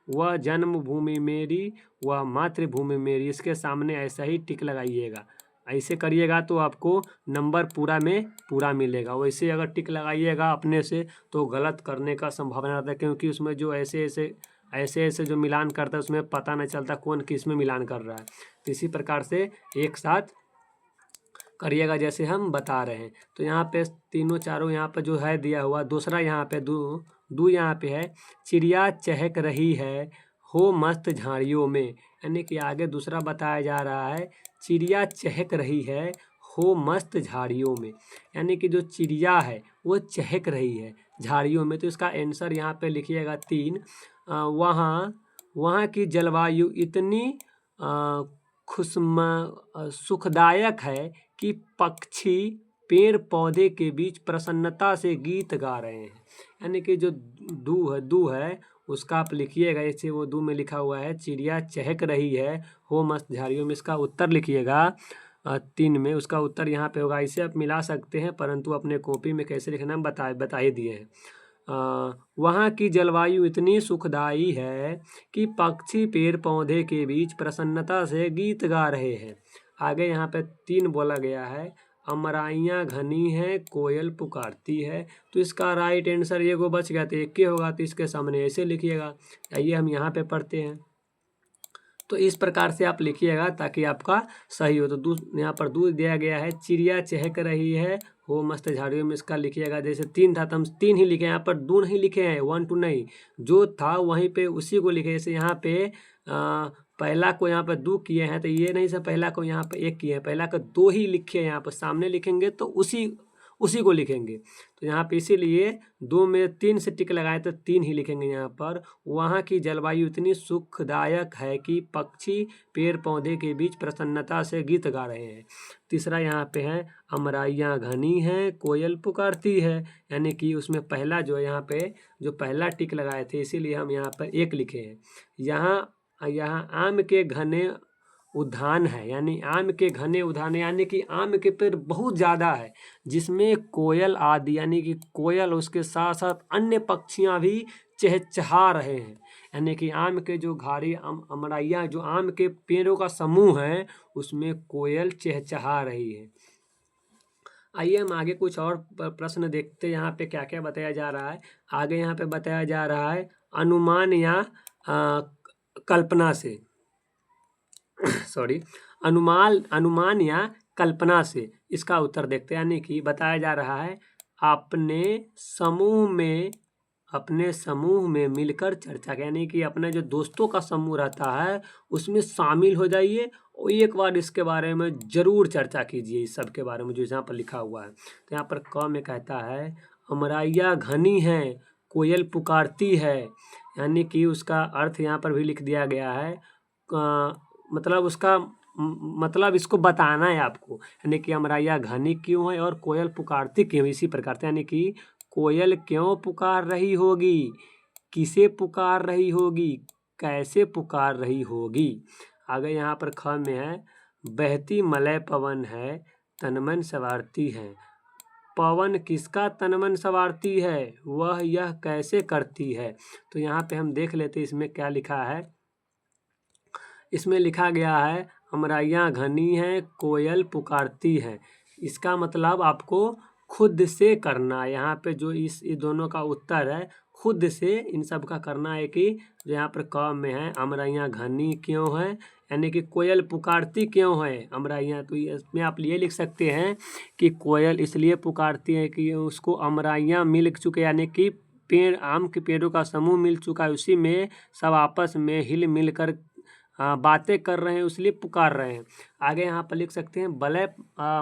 वह जन्मभूमि मेरी, वह मातृभूमि मेरी, इसके सामने ऐसा ही टिक लगाइएगा। ऐसे करिएगा तो आपको नंबर पूरा में पूरा मिलेगा। वैसे अगर टिक लगाइएगा अपने से तो गलत करने का संभावना रहता है, क्योंकि उसमें जो ऐसे जो मिलान करता है उसमें पता नहीं चलता कौन किस में मिलान कर रहा है। तो इसी प्रकार से एक साथ करिएगा जैसे हम बता रहे हैं। तो यहाँ पे तीनों चारों यहाँ पे जो है दिया हुआ, दूसरा यहाँ पे दू यहाँ पे है, चिड़िया चहक रही है हो मस्त झाड़ियों में, यानी कि आगे दूसरा बताया जा रहा है, चिड़िया चहक रही है हो मस्त झाड़ियों में, यानी कि जो चिड़िया है वो चहक रही है झाड़ियों में। तो इसका आंसर यहाँ पे लिखिएगा 3। वहाँ की जलवायु इतनी सुखदायक है कि पक्षी पेड़ पौधे के बीच प्रसन्नता से गीत गा रहे हैं, यानी कि जो दू है उसका आप लिखिएगा। जैसे वो दू में लिखा हुआ है चिड़िया चहक रही है हो मस्त झाड़ियों में, इसका उत्तर लिखिएगा 3 में। उसका उत्तर यहाँ पे होगा। इसे आप मिला सकते हैं, परंतु अपने कॉपी में कैसे लिखना बता ही दिए हैं। वहाँ की जलवायु इतनी सुखदाई है कि पक्षी पेड़ पौधे के बीच प्रसन्नता से गीत गा रहे हैं। आगे यहाँ पे 3 बोला गया है, अमराइयाँ घनी हैं कोयल पुकारती है। तो इसका राइट आंसर ये को बच गया, तो एक ही होगा, तो इसके सामने ऐसे लिखिएगा। आइए हम यहाँ पे पढ़ते हैं। तो इस प्रकार से आप लिखिएगा ताकि आपका सही हो। तो यहाँ पर दूध दिया गया है, चिड़िया चहक रही है हो मस्त झाड़ियों में, इसका लिखिएगा। जैसे 3 था तो हम 3 ही लिखे, यहाँ पर 2 नहीं लिखे हैं, 1 2 नहीं, जो था वहीं पे उसी को लिखे। जैसे यहाँ पे पहला को यहाँ पर 2 किए हैं, तो ये नहीं से पहला को यहाँ पर 1 किए हैं, पहला का 2 ही लिखे हैं। यहाँ पर सामने लिखेंगे तो उसी को लिखेंगे। तो यहाँ पे इसीलिए 2 में 3 से टिक लगाए तो 3 ही लिखेंगे यहाँ पर। वहाँ की जलवायु इतनी सुखदायक है कि पक्षी पेड़ पौधे के बीच प्रसन्नता से गीत गा रहे हैं। तीसरा यहाँ पे है, अमराइयाँ घनी हैं कोयल पुकारती है, यानी कि उसमें पहला जो है यहाँ पे जो पहला टिक लगाए थे, इसीलिए हम यहाँ पर 1 लिखे हैं। यहाँ आम के घने उद्यान है, यानी आम के घने उद्यान, यानी कि आम के पेड़ बहुत ज़्यादा है, जिसमें कोयल आदि, यानी कि कोयल उसके साथ साथ अन्य पक्षियां भी चहचहा रहे हैं। यानी कि आम के जो अमराइयाँ जो आम के पेड़ों का समूह है उसमें कोयल चहचहा रही है। आइए हम आगे कुछ और प्रश्न देखते हैं, यहाँ पे क्या क्या बताया जा रहा है। आगे यहाँ पे बताया जा रहा है अनुमान या कल्पना से अनुमान या कल्पना से, इसका उत्तर देखते हैं। यानी कि बताया जा रहा है अपने समूह में मिलकर चर्चा, यानी कि अपने जो दोस्तों का समूह रहता है उसमें शामिल हो जाइए और एक बार इसके बारे में जरूर चर्चा कीजिए, इस सब के बारे में जो यहाँ पर लिखा हुआ है। तो यहाँ पर क में कहता है अमराइयाँ घनी हैं कोयल पुकारती है, यानी कि उसका अर्थ यहाँ पर भी लिख दिया गया है। मतलब उसका मतलब इसको बताना है आपको, यानी कि अमराइयाँ घनी क्यों है और कोयल पुकारती क्यों, इसी प्रकार से, यानी कि कोयल क्यों पुकार रही होगी, किसे पुकार रही होगी, कैसे पुकार रही होगी। आगे यहाँ पर ख में है बहती मलय पवन है तनमन संवारती है। पवन किसका तनमन संवारती है, वह यह कैसे करती है। तो यहाँ पे हम देख लेते इसमें क्या लिखा है। इसमें लिखा गया है अमराइयाँ घनी हैं कोयल पुकारती है, इसका मतलब आपको खुद से करना। यहाँ पे जो इस दोनों का उत्तर है खुद से इन सब का करना है। कि जो यहाँ पर क में है अमराइयाँ घनी क्यों है, यानी कि कोयल पुकारती क्यों है अमराइयाँ, तो इसमें आप ये लिख सकते हैं कि कोयल इसलिए पुकारती है कि उसको अमराइयाँ मिल चुके, यानी कि पेड़ आम के पेड़ों का समूह मिल चुका है, उसी में सब आपस में हिल मिल कर बातें कर रहे हैं, इसलिए पुकार रहे हैं। आगे यहाँ पर लिख सकते हैं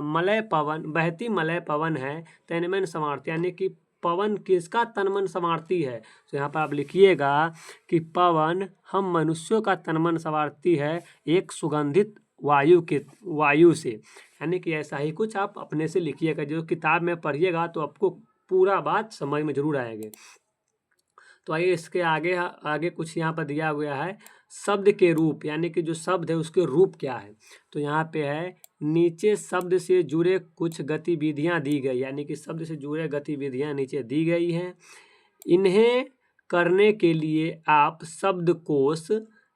मलय पवन बहती मलय पवन है तनमन संवारती, यानी कि पवन किसका तनमन संवारती है। तो यहाँ पर आप लिखिएगा कि पवन हम मनुष्यों का तनमन संवारती है एक सुगंधित वायु से, यानी कि ऐसा ही कुछ आप अपने से लिखिएगा। जो किताब में पढ़िएगा तो आपको पूरा बात समझ में जरूर आएगी। तो आइए इसके आगे आगे कुछ यहाँ पर दिया हुआ है, शब्द के रूप, यानी कि जो शब्द है उसके रूप क्या है। तो यहाँ पे है, नीचे शब्द से जुड़े कुछ गतिविधियाँ दी गई, यानी कि शब्द से जुड़े गतिविधियाँ नीचे दी गई हैं। इन्हें करने के लिए आप शब्दकोश,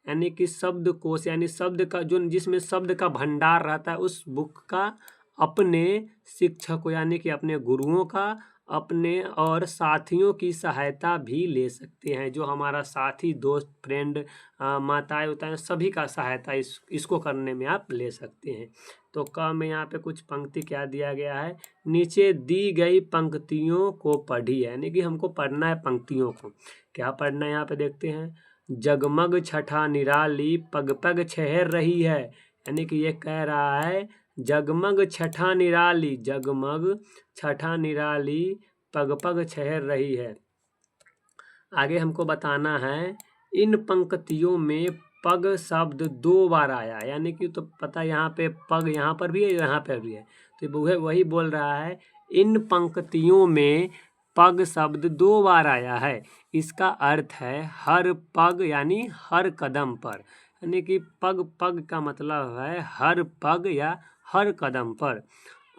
यानी कि शब्दकोश यानी शब्द का जो जिसमें शब्द का भंडार रहता है, उस बुक का अपने शिक्षकों यानी कि अपने गुरुओं का, अपने और साथियों की सहायता भी ले सकते हैं। जो हमारा साथी, दोस्त, फ्रेंड, माताएं उताएं, सभी का सहायता इसको करने में आप ले सकते हैं। तो क में यहाँ पे कुछ पंक्ति क्या दिया गया है, नीचे दी गई पंक्तियों को पढ़िए, यानी कि हमको पढ़ना है पंक्तियों को। क्या पढ़ना है यहाँ पे देखते हैं, जगमग छठा निराली पग पग छहर रही है, यानी कि ये कह रहा है जगमग छठा निराली, जगमग छठा निराली पग पग छहर रही है। आगे हमको बताना है, इन पंक्तियों में पग शब्द 2 बार आया, यानी कि तो पता यहाँ पे पग यहाँ पर भी है, यहाँ पर भी है, तो वही बोल रहा है, इन पंक्तियों में पग शब्द 2 बार आया है। इसका अर्थ है हर पग यानी हर कदम पर, यानी कि पग पग का मतलब है हर पग या हर कदम पर।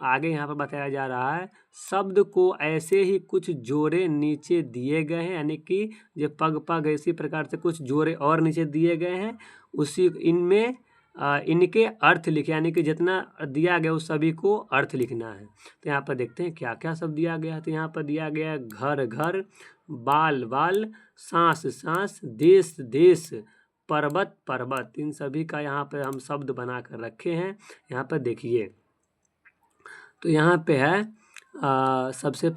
आगे यहाँ पर बताया जा रहा है, शब्द को ऐसे ही कुछ जोड़े नीचे दिए गए हैं, यानी कि जो पग पग इसी प्रकार से कुछ जोड़े और नीचे दिए गए हैं, उसी इनमें इनके अर्थ लिखे, यानी कि जितना दिया गया उस सभी को अर्थ लिखना है। तो यहाँ पर देखते हैं क्या क्या सब दिया गया है। तो यहाँ पर दिया गया है घर घर, बाल बाल, सांस सांस, देश देश, पर्वत पर्वत, इन सभी का यहाँ पर हम शब्द बना कर रखे हैं। यहाँ पर देखिए, तो यहाँ पे है सबसे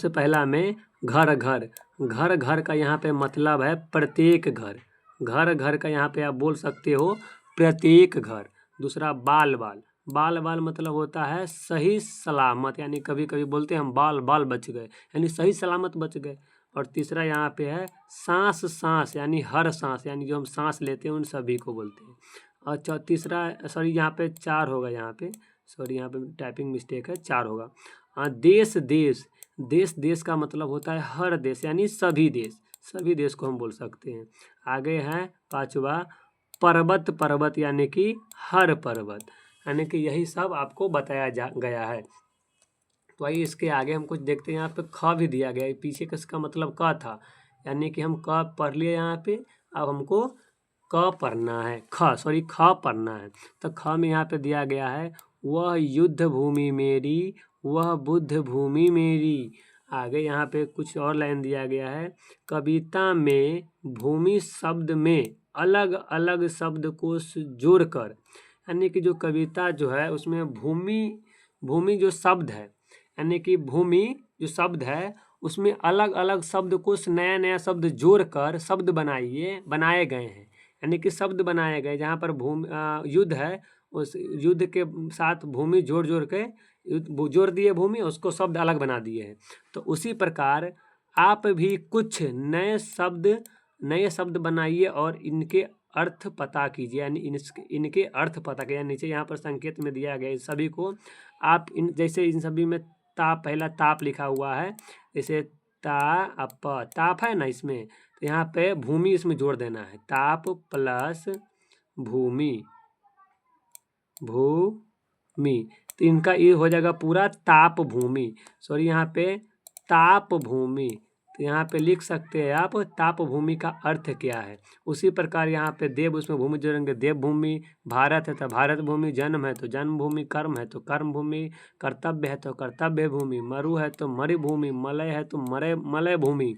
पहला में घर घर, घर घर का यहाँ पे मतलब है प्रत्येक घर, घर घर का यहाँ पे आप बोल सकते हो प्रत्येक घर। दूसरा बाल बाल, बाल बाल मतलब होता है सही सलामत, यानी कभी कभी बोलते हैं हम बाल बाल बच गए, यानी सही सलामत बच गए। और तीसरा यहाँ पे है सांस सांस, यानी हर सांस, यानी जो हम सांस लेते हैं उन सभी को बोलते हैं। और तीसरा, सॉरी यहाँ पे 4 होगा, यहाँ पे सॉरी यहाँ पे टाइपिंग मिस्टेक है, 4 होगा। हाँ, देश देश, देश देश का मतलब होता है हर देश, यानी सभी देश, सभी देश को हम बोल सकते हैं। आगे है 5वां पर्वत पर्वत, यानी कि हर पर्वत, यानी कि यही सब आपको बताया गया है। तो आइए इसके आगे हम कुछ देखते हैं। यहाँ पे ख भी दिया गया है, पीछे किसका मतलब क था, यानी कि हम क पढ़ लिए यहाँ पे, अब हमको क पढ़ना है, ख पढ़ना है। तो ख में यहाँ पे दिया गया है, वह युद्ध भूमि मेरी, वह बुद्ध भूमि मेरी। आगे यहाँ पे कुछ और लाइन दिया गया है, कविता में भूमि शब्द में अलग अलग शब्द को जोड़कर, यानी कि जो कविता जो है उसमें भूमि जो शब्द है, यानी कि भूमि जो शब्द है उसमें अलग अलग शब्द को नया नया शब्द जोड़कर शब्द बनाए गए हैं, यानी कि शब्द बनाए गए। जहाँ पर युद्ध है, उस युद्ध के साथ भूमि जोड़ के जोड़ दिए, भूमि उसको शब्द अलग बना दिए हैं। तो उसी प्रकार आप भी कुछ नए शब्द बनाइए और इनके अर्थ पता कीजिए, यानी इनके अर्थ पता कीजिए। नीचे यहाँ पर संकेत में दिया गया, सभी को आप जैसे इन सभी में पहला ताप लिखा हुआ है, जैसे ताप है ना, इसमें तो यहाँ पे भूमि इसमें जोड़ देना है, ताप प्लस भूमि, तो इनका ये हो जाएगा पूरा ताप भूमि, सॉरी यहाँ पे ताप भूमि। तो यहाँ पे लिख सकते हैं आप ताप भूमि का अर्थ क्या है। उसी प्रकार यहाँ पे देव, उसमें भूमि जोड़ेंगे, देव भूमि, भारत है तो भारत भूमि, जन्म है तो जन्म भूमि, कर्म है तो कर्म भूमि, कर्तव्य है तो कर्तव्य भूमि, मरु है तो मरु भूमि, मलय है तो मलय भूमि,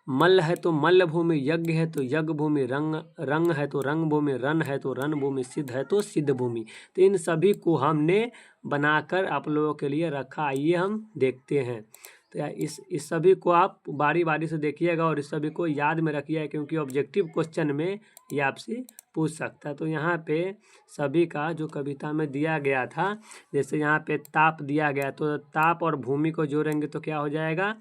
मल्ल है तो मल्ल भूमि, यज्ञ है तो यज्ञ भूमि, रंग है तो रंग भूमि, रन है तो रन भूमि, सिद्ध है तो सिद्ध भूमि। तो इन सभी को हमने बनाकर आप लोगों के लिए रखा, आइए हम देखते हैं। तो इस सभी को आप बारी बारी से देखिएगा और इस सभी को याद में रखिएगा, क्योंकि ऑब्जेक्टिव क्वेश्चन में ये आपसे पूछ सकता है। तो यहाँ पे सभी का जो कविता में दिया गया था, जैसे यहाँ पे ताप दिया गया, तो ताप और भूमि को जोड़ेंगे तो क्या हो जाएगा,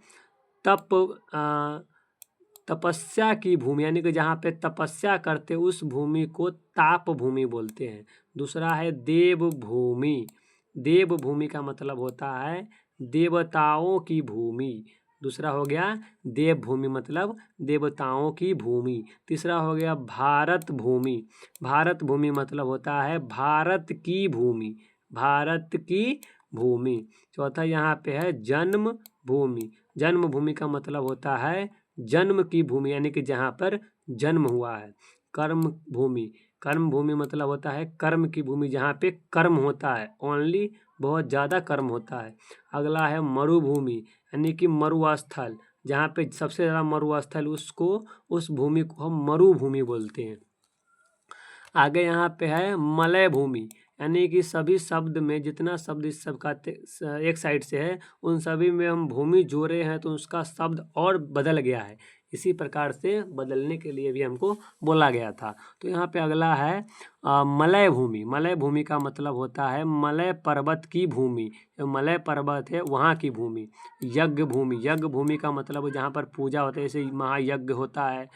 तपस्या की भूमि यानी कि जहाँ पे तपस्या करते उस भूमि को ताप भूमि बोलते हैं। दूसरा है देवभूमि। देवभूमि का मतलब होता है देवताओं की भूमि। दूसरा हो गया देवभूमि मतलब देवताओं की भूमि। तीसरा हो गया भारत भूमि। भारत भूमि मतलब होता है भारत की भूमि, भारत की भूमि। चौथा यहाँ पे है जन्म भूमि। जन्म भूमि का मतलब होता है जन्म की भूमि यानी कि जहाँ पर जन्म हुआ है। कर्म भूमि। कर्म भूमि मतलब होता है कर्म की भूमि, जहाँ पे कर्म होता है, ओनली बहुत ज़्यादा कर्म होता है। अगला है मरुभूमि यानी कि मरुस्थल, जहाँ पे सबसे ज़्यादा मरुस्थल उसको उस भूमि को हम मरुभूमि बोलते हैं। आगे यहाँ पे है मलय भूमि यानी कि सभी शब्द में जितना शब्द इस सब का एक साइड से है उन सभी में हम भूमि जोड़े हैं तो उसका शब्द और बदल गया है। इसी प्रकार से बदलने के लिए भी हमको बोला गया था। तो यहाँ पे अगला है मलय भूमि। मलय भूमि का मतलब होता है मलय पर्वत की भूमि, जो मलय पर्वत है वहाँ की भूमि। यज्ञ भूमि। यज्ञ भूमि का मतलब जहाँ पर पूजा होता है, जैसे महायज्ञ होता है,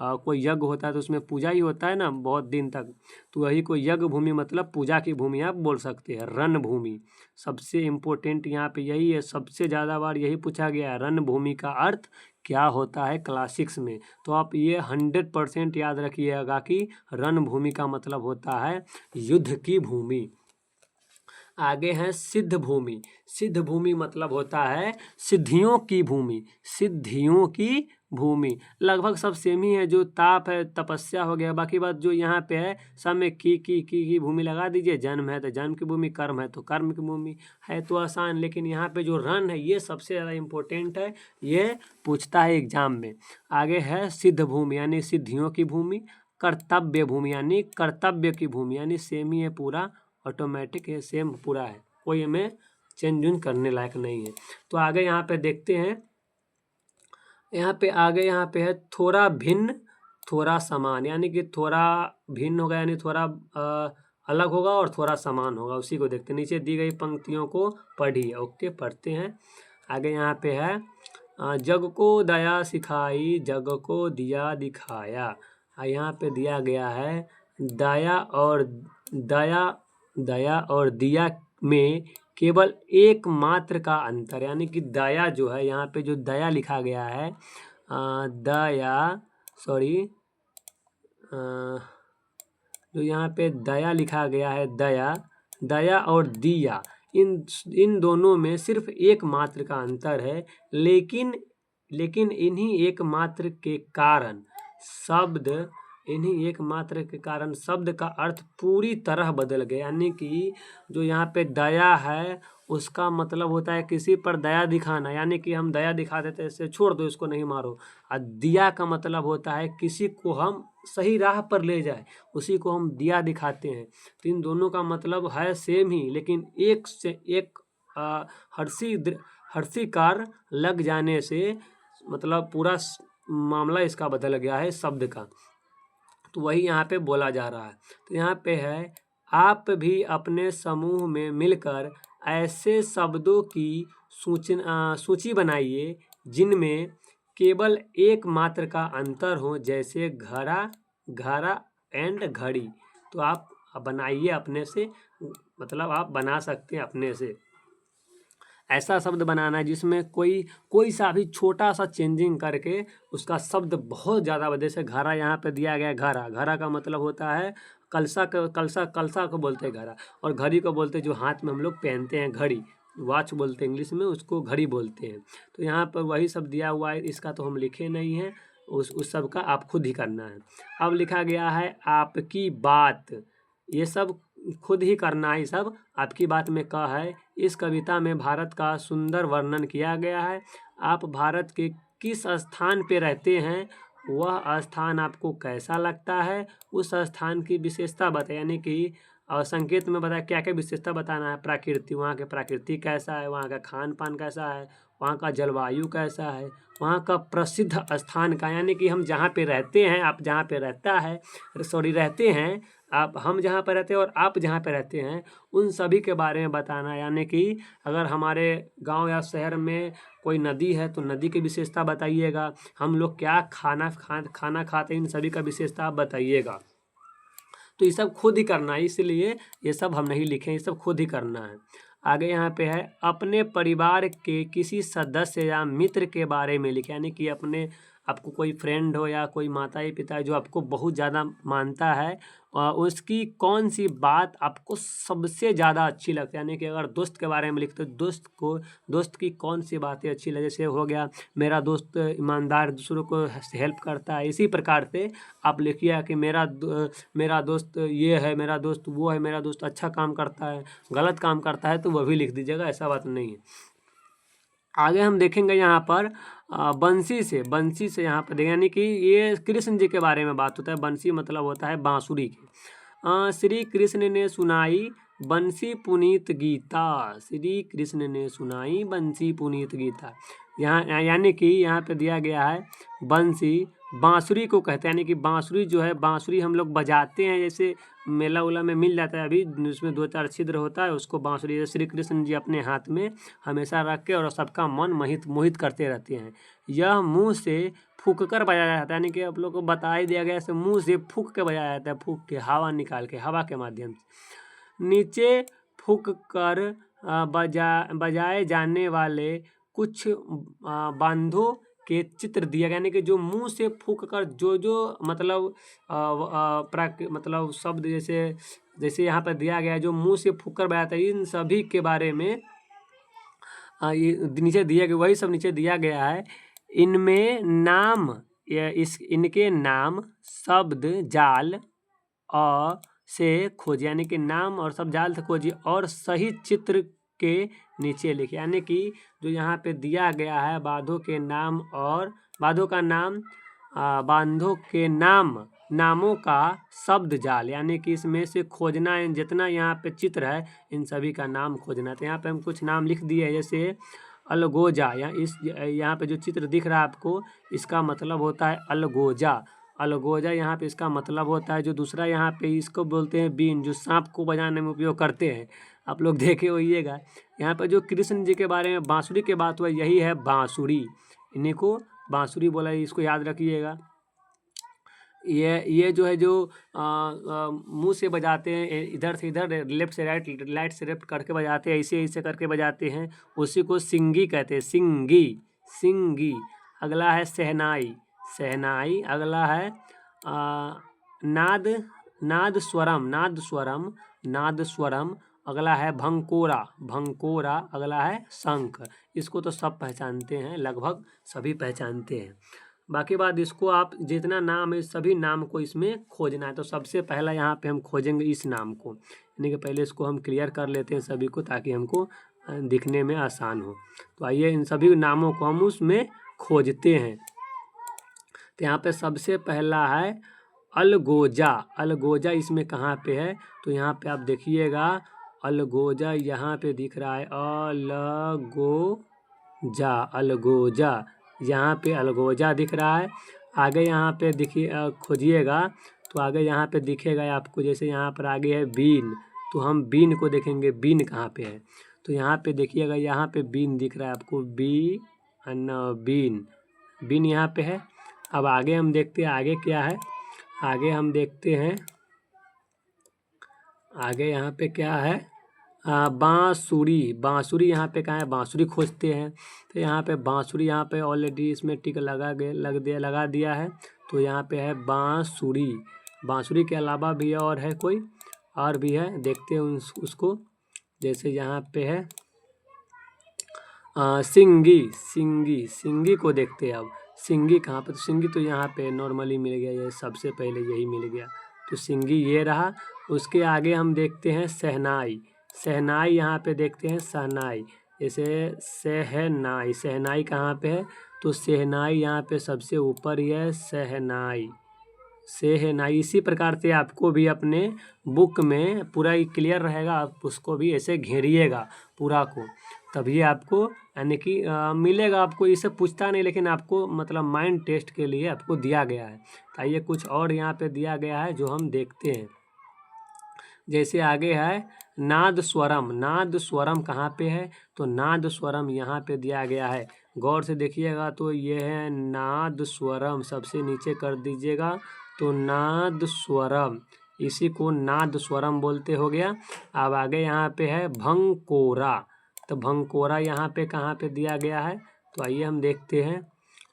कोई यज्ञ होता है तो उसमें पूजा ही होता है ना बहुत दिन तक, तो वही कोई यज्ञ भूमि मतलब पूजा की भूमि आप बोल सकते हैं। रण भूमि सबसे इम्पोर्टेंट यहाँ पे यही है, सबसे ज़्यादा बार यही पूछा गया है, रण भूमि का अर्थ क्या होता है क्लास 6 में। तो आप ये 100% याद रखिएगा कि रण भूमि का मतलब होता है युद्ध की भूमि। आगे है सिद्ध भूमि। सिद्ध भूमि मतलब होता है सिद्धियों की भूमि, सिद्धियों की भूमि। लगभग सब सेम ही है, जो ताप है तपस्या हो गया, बाकी बात जो यहाँ पे है सब में की भूमि लगा दीजिए। जन्म है तो जन्म की भूमि, कर्म है तो कर्म की भूमि, है तो आसान। लेकिन यहाँ पे जो रण है ये सबसे ज़्यादा इम्पोर्टेंट है, ये पूछता है एग्जाम में। आगे है सिद्ध भूमि यानी सिद्धियों की भूमि। कर्तव्य भूमि यानी कर्तव्य की भूमि, यानी सेम ही है पूरा, ऑटोमेटिक है, सेम पूरा है, कोई हमें चेंज उंज करने लायक नहीं है। तो आगे यहाँ पे देखते हैं, यहाँ पे है थोड़ा भिन्न थोड़ा समान, यानी कि थोड़ा भिन्न होगा यानी थोड़ा अलग होगा और थोड़ा समान होगा, उसी को देखते हैं। नीचे दी गई पंक्तियों को पढ़िए। ओके, पढ़ते हैं। आगे यहाँ पे है जग को दया सिखाई जग को दिया दिखाया। यहाँ पे दिया गया है दया और दिया में केवल एक मात्र का अंतर, यानी कि दया जो है, यहाँ पे जो दया लिखा गया है जो यहाँ पे दया लिखा गया है, दया और दिया, इन दोनों में सिर्फ एक मात्र का अंतर है। लेकिन इन्हीं एक मात्र के कारण शब्द का अर्थ पूरी तरह बदल गया। यानी कि जो यहाँ पे दया है उसका मतलब होता है किसी पर दया दिखाना, यानी कि हम दया दिखा देते हैं, इसे छोड़ दो, इसको नहीं मारो। और दिया का मतलब होता है किसी को हम सही राह पर ले जाए, उसी को हम दिया दिखाते हैं। तो इन दोनों का मतलब है सेम ही, लेकिन एक से एक हर्षिकार लग जाने से मतलब पूरा मामला इसका बदल गया है शब्द का। तो वही यहाँ पे बोला जा रहा है। तो यहाँ पे है आप भी अपने समूह में मिलकर ऐसे शब्दों की सूची बनाइए जिनमें केवल एक मात्र का अंतर हो, जैसे घड़ा एंड घड़ी। तो आप बनाइए अपने से, मतलब आप बना सकते हैं अपने से। ऐसा शब्द बनाना है जिसमें कोई सा भी छोटा सा चेंजिंग करके उसका शब्द बहुत ज़्यादा बदले। जैसे घड़ा यहाँ पे दिया गया है, घड़ा का मतलब होता है कलसा को बोलते हैं घड़ा, और घड़ी को बोलते हैं जो हाथ में हम लोग पहनते हैं, घड़ी, वॉच बोलते हैं इंग्लिश में, उसको घड़ी बोलते हैं। तो यहाँ पर वही सब दिया हुआ है, इसका तो हम लिखे नहीं हैं, उस सब का आप खुद ही करना है। अब लिखा गया है आपकी बात, ये सब खुद ही करना है, सब आपकी बात में कहा है। इस कविता में भारत का सुंदर वर्णन किया गया है। आप भारत के किस स्थान पे रहते हैं, वह स्थान आपको कैसा लगता है, उस स्थान की विशेषता बताएं। यानी कि और संकेत में बताया क्या क्या विशेषता बताना है, प्रकृति, वहाँ के प्रकृति कैसा है, वहाँ का खान पान कैसा है, वहाँ का जलवायु कैसा है, वहाँ का प्रसिद्ध स्थान का, यानी कि हम जहाँ पे रहते हैं, आप जहाँ पे रहता है रहते हैं, आप, हम जहाँ पे रहते हैं और आप जहाँ पे रहते हैं, उन सभी के बारे में बताना। यानी कि अगर हमारे गांव या शहर में कोई नदी है तो नदी की विशेषता बताइएगा, हम लोग क्या खाना खाते हैं, इन सभी का विशेषता आप बताइएगा। तो ये सब खुद ही करना है, इसलिए ये सब हम नहीं लिखें, ये सब खुद ही करना है। आगे यहाँ पे है अपने परिवार के किसी सदस्य या मित्र के बारे में लिखें, यानी कि अपने, आपको कोई फ्रेंड हो या कोई माता या पिता जो आपको बहुत ज़्यादा मानता है, उसकी कौन सी बात आपको सबसे ज़्यादा अच्छी लगती है। यानी कि अगर दोस्त के बारे में लिखते हो, दोस्त की कौन सी बातें अच्छी लगे, जैसे हो गया मेरा दोस्त ईमानदार, दूसरों को हेल्प करता है, इसी प्रकार से आप लिखिए कि मेरा दोस्त ये है, मेरा दोस्त वो है, मेरा दोस्त अच्छा काम करता है, गलत काम करता है तो वह भी लिख दीजिएगा, ऐसा बात नहीं है। आगे हम देखेंगे यहाँ पर बंसी से यहाँ पर यानी कि ये कृष्ण जी के बारे में बात होता है। बंसी मतलब होता है बांसुरी की। श्री कृष्ण ने सुनाई बंसी पुनीत गीता, श्री कृष्ण ने सुनाई बंसी पुनीत गीता। यहाँ यानी कि यहाँ पे दिया गया है बंसी, बांसुरी को कहते हैं, यानी कि बांसुरी जो है, बांसुरी हम लोग बजाते हैं, जैसे मेला उला में मिल जाता है अभी, उसमें 2-4 छिद्र होता है, उसको बांसुरी श्री कृष्ण जी अपने हाथ में हमेशा रख के और सबका मन मोहित करते रहते हैं। यह मुंह से फूंक कर बजाया जाता है, यानी कि आप लोग को बता ही दिया गया है, मुंह से फूंक के बजाया जाता है, फूंक के हवा निकाल के, हवा के माध्यम से। नीचे फूंक कर बजाए जाने वाले कुछ बांधों के चित्र दिया गया, यानी कि जो मुंह से फूंक कर जो मतलब मतलब शब्द जैसे यहाँ पर दिया गया है, जो मुंह से फूंक कर बजाता है, इन सभी के बारे में ये नीचे दिया गया, वही सब नीचे दिया गया है। इनमें नाम इनके नाम शब्द जाल से खोजिए, यानी कि नाम और शब्द जाल से खोजिए और सही चित्र के नीचे लिखिए। यानी कि जो यहाँ पे दिया गया है बांधों के नाम और बांधों का नाम, बांधों के नामों का शब्द जाल, यानी कि इसमें से खोजना है, जितना यहाँ पे चित्र है इन सभी का नाम खोजना। तो यहाँ पे हम कुछ नाम लिख दिए हैं, जैसे अलगोजा, यहाँ पे जो चित्र दिख रहा है आपको, इसका मतलब होता है अलगोजा। अलगोजा यहाँ पे इसका मतलब होता है। जो दूसरा यहाँ पे इसको बोलते हैं बीन, जो सांप को बजाने में उपयोग करते हैं, आप लोग देखे होइएगा। यहाँ पे जो कृष्ण जी के बारे में बांसुरी की बात हुआ, यही है बांसुरी, इन्हीं को बांसुरी बोला, इसको याद रखिएगा। ये जो है जो मुंह से बजाते हैं, इधर से इधर, लेफ्ट से राइट, राइट से लेफ्ट करके बजाते हैं, ऐसे करके बजाते हैं, उसी को सिंगी कहते हैं, सिंगी। अगला है सहनाई। अगला है नाद स्वरम। अगला है भंकोरा। अगला है शंख। इसको तो सब पहचानते हैं, लगभग सभी पहचानते हैं। बाकी बात, इसको आप जितना नाम है सभी नाम को इसमें खोजना है। तो सबसे पहला यहाँ पे हम खोजेंगे इस नाम को, यानी कि पहले इसको हम क्लियर कर लेते हैं सभी को, ताकि हमको दिखने में आसान हो। तो आइए इन सभी नामों को हम उसमें खोजते हैं। तो यहाँ पे सबसे पहला है अलगोजा इसमें कहाँ पे है, तो यहाँ पे आप देखिएगा अलगोजा यहाँ पे दिख रहा है, अलगोजा यहाँ पे अलगोजा दिख रहा है। आगे यहाँ पे देखिए, खोजिएगा तो आगे यहाँ पे दिखेगा आपको, जैसे यहाँ पर आगे है बीन, तो हम बीन को देखेंगे, बीन कहाँ पे है, तो यहाँ पे देखिएगा, यहाँ पे बीन दिख रहा है आपको, बीन यहाँ पे है। अब आगे हम देखते हैं आगे क्या है। आगे हम देखते हैं आगे यहाँ पे क्या है, बांसुरी यहाँ पे कहाँ है, बांसुरी खोजते हैं। तो यहाँ पे बांसुरी, यहाँ पे ऑलरेडी इसमें टिक लगा दिया है, तो यहाँ पे है बांसुरी के अलावा भी और है, कोई और भी है, देखते हैं उसको। जैसे यहाँ पे है सिंगी को देखते हैं। अब सिंगी कहाँ पे, तो सिंगी तो यहाँ पे नॉर्मली मिल गया, ये सबसे पहले यही मिल गया, तो सिंगी ये रहा। उसके आगे हम देखते हैं सहनाई यहाँ पे देखते हैं शहनाई, जैसे सहनाई कहाँ पे है, तो सहनाई यहाँ पे सबसे ऊपर ही है, सहनाई से है ना। इसी प्रकार से आपको भी अपने बुक में पूरा ही क्लियर रहेगा, आप उसको भी ऐसे घेरिएगा पूरा को, तभी आपको यानी कि मिलेगा। आपको इसे पूछता नहीं, लेकिन आपको मतलब माइंड टेस्ट के लिए आपको दिया गया है। तो आइए कुछ और यहाँ पे दिया गया है जो हम देखते हैं। जैसे आगे है नाद स्वरम। नाद स्वरम कहाँ पे है? तो नाद स्वरम यहाँ पे दिया गया है। गौर से देखिएगा तो ये है नाद स्वरम, सबसे नीचे कर दीजिएगा तो नाद स्वरम, इसी को नाद स्वरम बोलते हो गया। अब आगे यहाँ पे है भंकोरा। तो भंकोरा यहाँ पे कहाँ पे दिया गया है? तो आइए हम देखते हैं।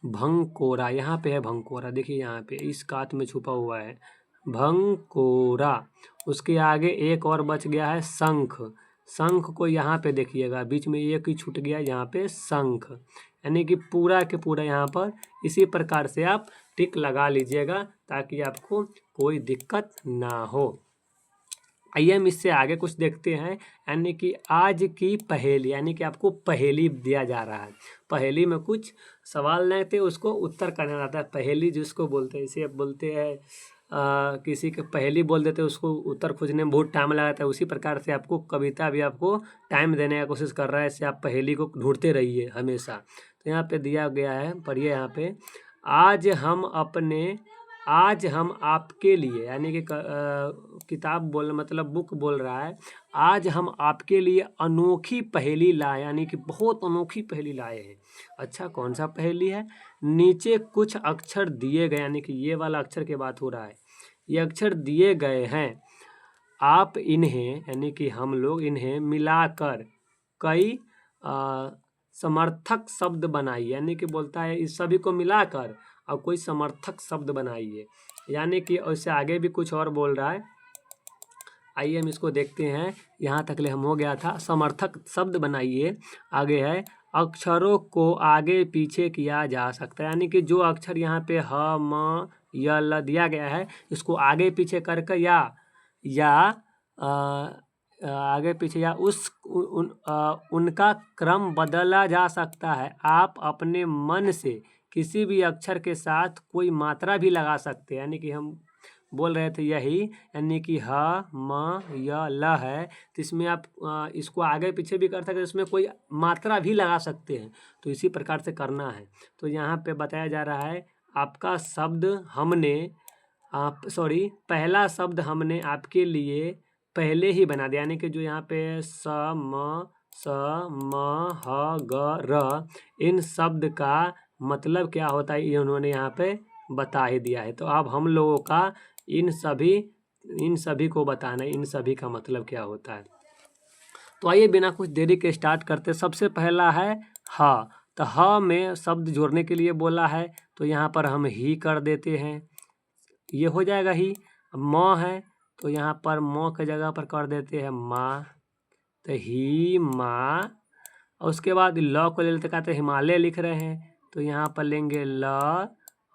भंकोरा यहाँ पे है। भंकोरा देखिए यहाँ पे इस कात में छुपा हुआ है भंकोरा। उसके आगे एक और बच गया है शंख। शंख को यहाँ पे देखिएगा, बीच में एक ही छूट गया, यहाँ पे शंख, यानी कि पूरा के पूरा यहाँ पर इसी प्रकार से आप टिक लगा लीजिएगा ताकि आपको कोई दिक्कत ना हो। आइए हम इससे आगे कुछ देखते हैं, यानी कि आज की पहेली, यानी कि आपको पहेली दिया जा रहा है। पहेली में कुछ सवाल नहीं थे, उसको उत्तर करना रहता है। पहेली जिसको बोलते हैं, इसे बोलते हैं किसी के पहेली बोल देते हैं, उसको उत्तर खोजने में बहुत टाइम लगाता है। उसी प्रकार से आपको कविता भी आपको टाइम देने का कोशिश कर रहा है, इससे आप पहेली को ढूंढते रहिए हमेशा। तो यहाँ पे दिया गया है, पढ़िए यहाँ पे। आज हम आपके लिए, यानी कि किताब बोल मतलब बुक बोल रहा है, आज हम आपके लिए अनोखी पहेली लाए, यानी कि बहुत अनोखी पहेली लाए हैं। अच्छा, कौन सा पहेली है? नीचे कुछ अक्षर दिए गए, यानी कि ये वाला अक्षर की बात हो रहा है। ये अक्षर दिए गए हैं, आप इन्हें, यानी कि हम लोग इन्हें मिलाकर कई समर्थक शब्द बनाइए, यानी कि बोलता है इस सभी को मिलाकर और कोई समर्थक शब्द बनाइए, यानी कि उससे आगे भी कुछ और बोल रहा है। आइए हम इसको देखते हैं। यहाँ तक ले हम हो गया था, समर्थक शब्द बनाइए। आगे है अक्षरों को आगे पीछे किया जा सकता है, यानी कि जो अक्षर यहाँ पे ह म य ल दिया गया है, इसको आगे पीछे करके या आगे पीछे या उनका क्रम बदला जा सकता है। आप अपने मन से किसी भी अक्षर के साथ कोई मात्रा भी लगा सकते हैं, यानी कि हम बोल रहे थे यही, यानी कि ह म य ल है, तो इसमें आप इसको आगे पीछे भी कर सकते हैं, इसमें कोई मात्रा भी लगा सकते हैं। तो इसी प्रकार से करना है। तो यहाँ पे बताया जा रहा है आपका शब्द हमने पहला शब्द हमने आपके लिए पहले ही बना दिया, यानी कि जो यहाँ पे स म ह ग र, इन शब्द का मतलब क्या होता है ये उन्होंने यहाँ पे बता ही दिया है। तो अब हम लोगों का इन सभी को बताना है, इन सभी का मतलब क्या होता है। तो आइए बिना कुछ देरी के स्टार्ट करते। सबसे पहला है ह। तो ह में शब्द जोड़ने के लिए बोला है, तो यहाँ पर हम ही कर देते हैं, ये हो जाएगा ही। म है तो यहाँ पर म के जगह पर कर देते हैं माँ, तो ही माँ। और उसके बाद ल को ले लेते, कहते हिमालय लिख रहे हैं, तो यहाँ पर लेंगे ल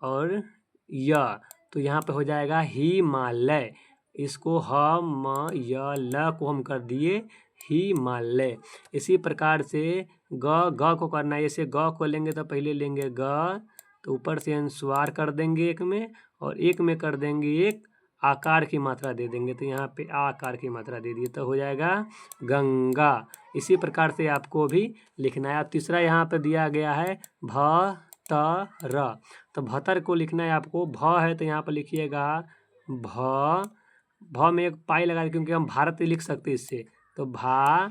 और य, तो यहाँ पे हो जाएगा हिमालय। इसको ह म य ल को हम कर दिए हिमालय। इसी प्रकार से ग को करना है। जैसे ग को लेंगे तो पहले लेंगे ग, तो ऊपर से अनुस्वार कर देंगे एक में, और एक में कर देंगे एक आकार की मात्रा दे देंगे, तो यहाँ पे आकार की मात्रा दे दिए, तो हो जाएगा गंगा। इसी प्रकार से आपको भी लिखना है। अब तीसरा यहाँ पे दिया गया है भतर। तो भतर को लिखना है आपको। भ है तो यहाँ पर लिखिएगा भ में एक पाई लगा, क्योंकि हम भारत लिख सकते इससे, तो भा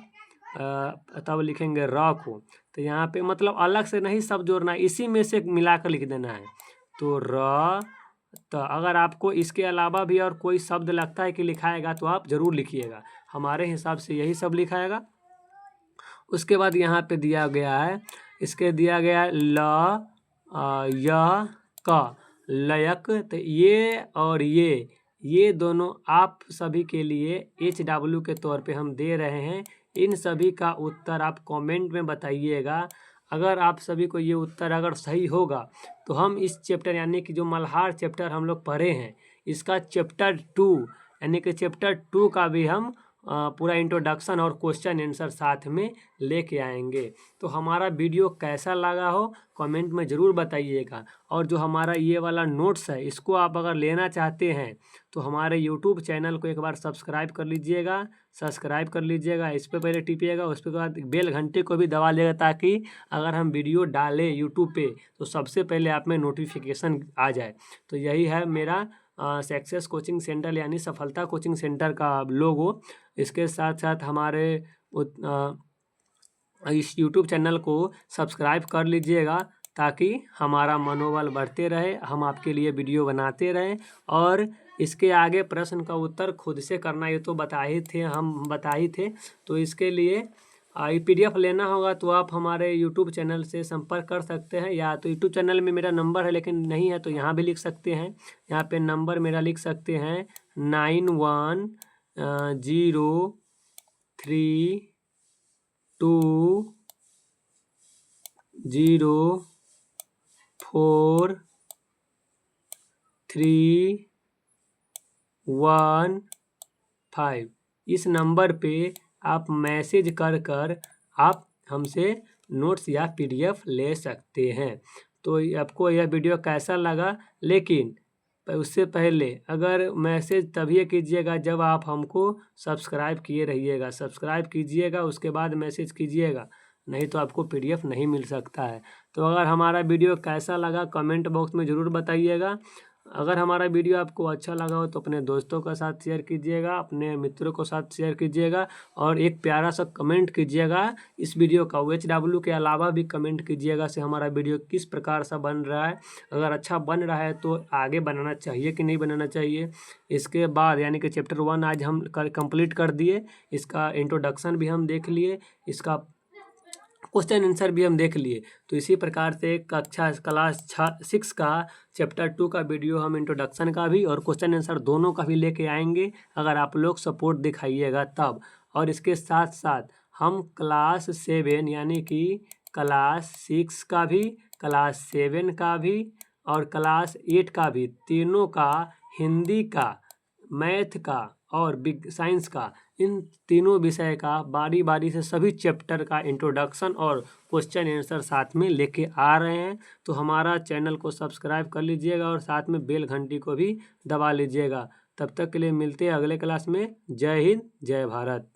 तब लिखेंगे र को। तो यहाँ पे मतलब अलग से नहीं शब्द जोड़ना है, इसी में से मिलाकर लिख देना है। तो र, तो अगर आपको इसके अलावा भी और कोई शब्द लगता है कि लिखाएगा तो आप ज़रूर लिखिएगा, हमारे हिसाब से यही सब लिखाएगा। उसके बाद यहाँ पे दिया गया है, इसके दिया गया है ल य क, लयक। तो ये और ये दोनों आप सभी के लिए HW के तौर पे हम दे रहे हैं। इन सभी का उत्तर आप कमेंट में बताइएगा। अगर आप सभी को ये उत्तर अगर सही होगा तो हम इस चैप्टर, यानी कि जो मल्हार चैप्टर हम लोग पढ़े हैं, इसका चैप्टर 2 यानी कि चैप्टर 2 का भी हम पूरा इंट्रोडक्शन और क्वेश्चन आंसर साथ में लेके आएंगे। तो हमारा वीडियो कैसा लगा हो कमेंट में ज़रूर बताइएगा। और जो हमारा ये वाला नोट्स है इसको आप अगर लेना चाहते हैं तो हमारे यूट्यूब चैनल को एक बार सब्सक्राइब कर लीजिएगा, इस पर पहले टिपिएगा, उसके बाद बेल घंटे को भी दबा लेगा ताकि अगर हम वीडियो डालें यूट्यूब पे तो सबसे पहले आप में नोटिफिकेशन आ जाए। तो यही है मेरा सक्सेस कोचिंग सेंटर यानी सफलता कोचिंग सेंटर का लोगो। इसके साथ साथ हमारे इस यूट्यूब चैनल को सब्सक्राइब कर लीजिएगा ताकि हमारा मनोबल बढ़ते रहे, हम आपके लिए वीडियो बनाते रहें। और इसके आगे प्रश्न का उत्तर खुद से करना ये तो हम बता ही थे। तो इसके लिए PDF लेना होगा तो आप हमारे यूट्यूब चैनल से संपर्क कर सकते हैं, या तो यूट्यूब चैनल में मेरा नंबर है लेकिन नहीं है तो यहाँ भी लिख सकते हैं। यहाँ पे नंबर मेरा लिख सकते हैं 91204315। इस नंबर पे आप मैसेज कर आप हमसे नोट्स या PDF ले सकते हैं। तो आपको यह वीडियो कैसा लगा, लेकिन उससे पहले अगर मैसेज तभी कीजिएगा जब आप हमको सब्सक्राइब किए रहिएगा, सब्सक्राइब कीजिएगा उसके बाद मैसेज कीजिएगा, नहीं तो आपको PDF नहीं मिल सकता है। तो अगर हमारा वीडियो कैसा लगा कमेंट बॉक्स में ज़रूर बताइएगा। अगर हमारा वीडियो आपको अच्छा लगा हो तो अपने दोस्तों के साथ शेयर कीजिएगा, अपने मित्रों के साथ शेयर कीजिएगा और एक प्यारा सा कमेंट कीजिएगा इस वीडियो का। OHW के अलावा भी कमेंट कीजिएगा से हमारा वीडियो किस प्रकार सा बन रहा है। अगर अच्छा बन रहा है तो आगे बनाना चाहिए कि नहीं बनाना चाहिए। इसके बाद यानी कि चैप्टर 1 आज हम कंप्लीट कर दिए, इसका इंट्रोडक्शन भी हम देख लिए, इसका क्वेश्चन आंसर भी हम देख लिए। तो इसी प्रकार से क्लास 6 का चैप्टर 2 का वीडियो हम इंट्रोडक्शन का भी और क्वेश्चन आंसर दोनों का भी लेके आएंगे अगर आप लोग सपोर्ट दिखाइएगा तब। और इसके साथ साथ हम क्लास 7 यानी कि क्लास 6 का भी, क्लास 7 का भी और क्लास 8 का भी, तीनों का, हिंदी का, मैथ का और साइंस का, इन तीनों विषय का बारी बारी से सभी चैप्टर का इंट्रोडक्शन और क्वेश्चन आंसर साथ में लेके आ रहे हैं। तो हमारा चैनल को सब्सक्राइब कर लीजिएगा और साथ में बेल घंटी को भी दबा लीजिएगा। तब तक के लिए मिलते हैं अगले क्लास में। जय हिंद, जय भारत।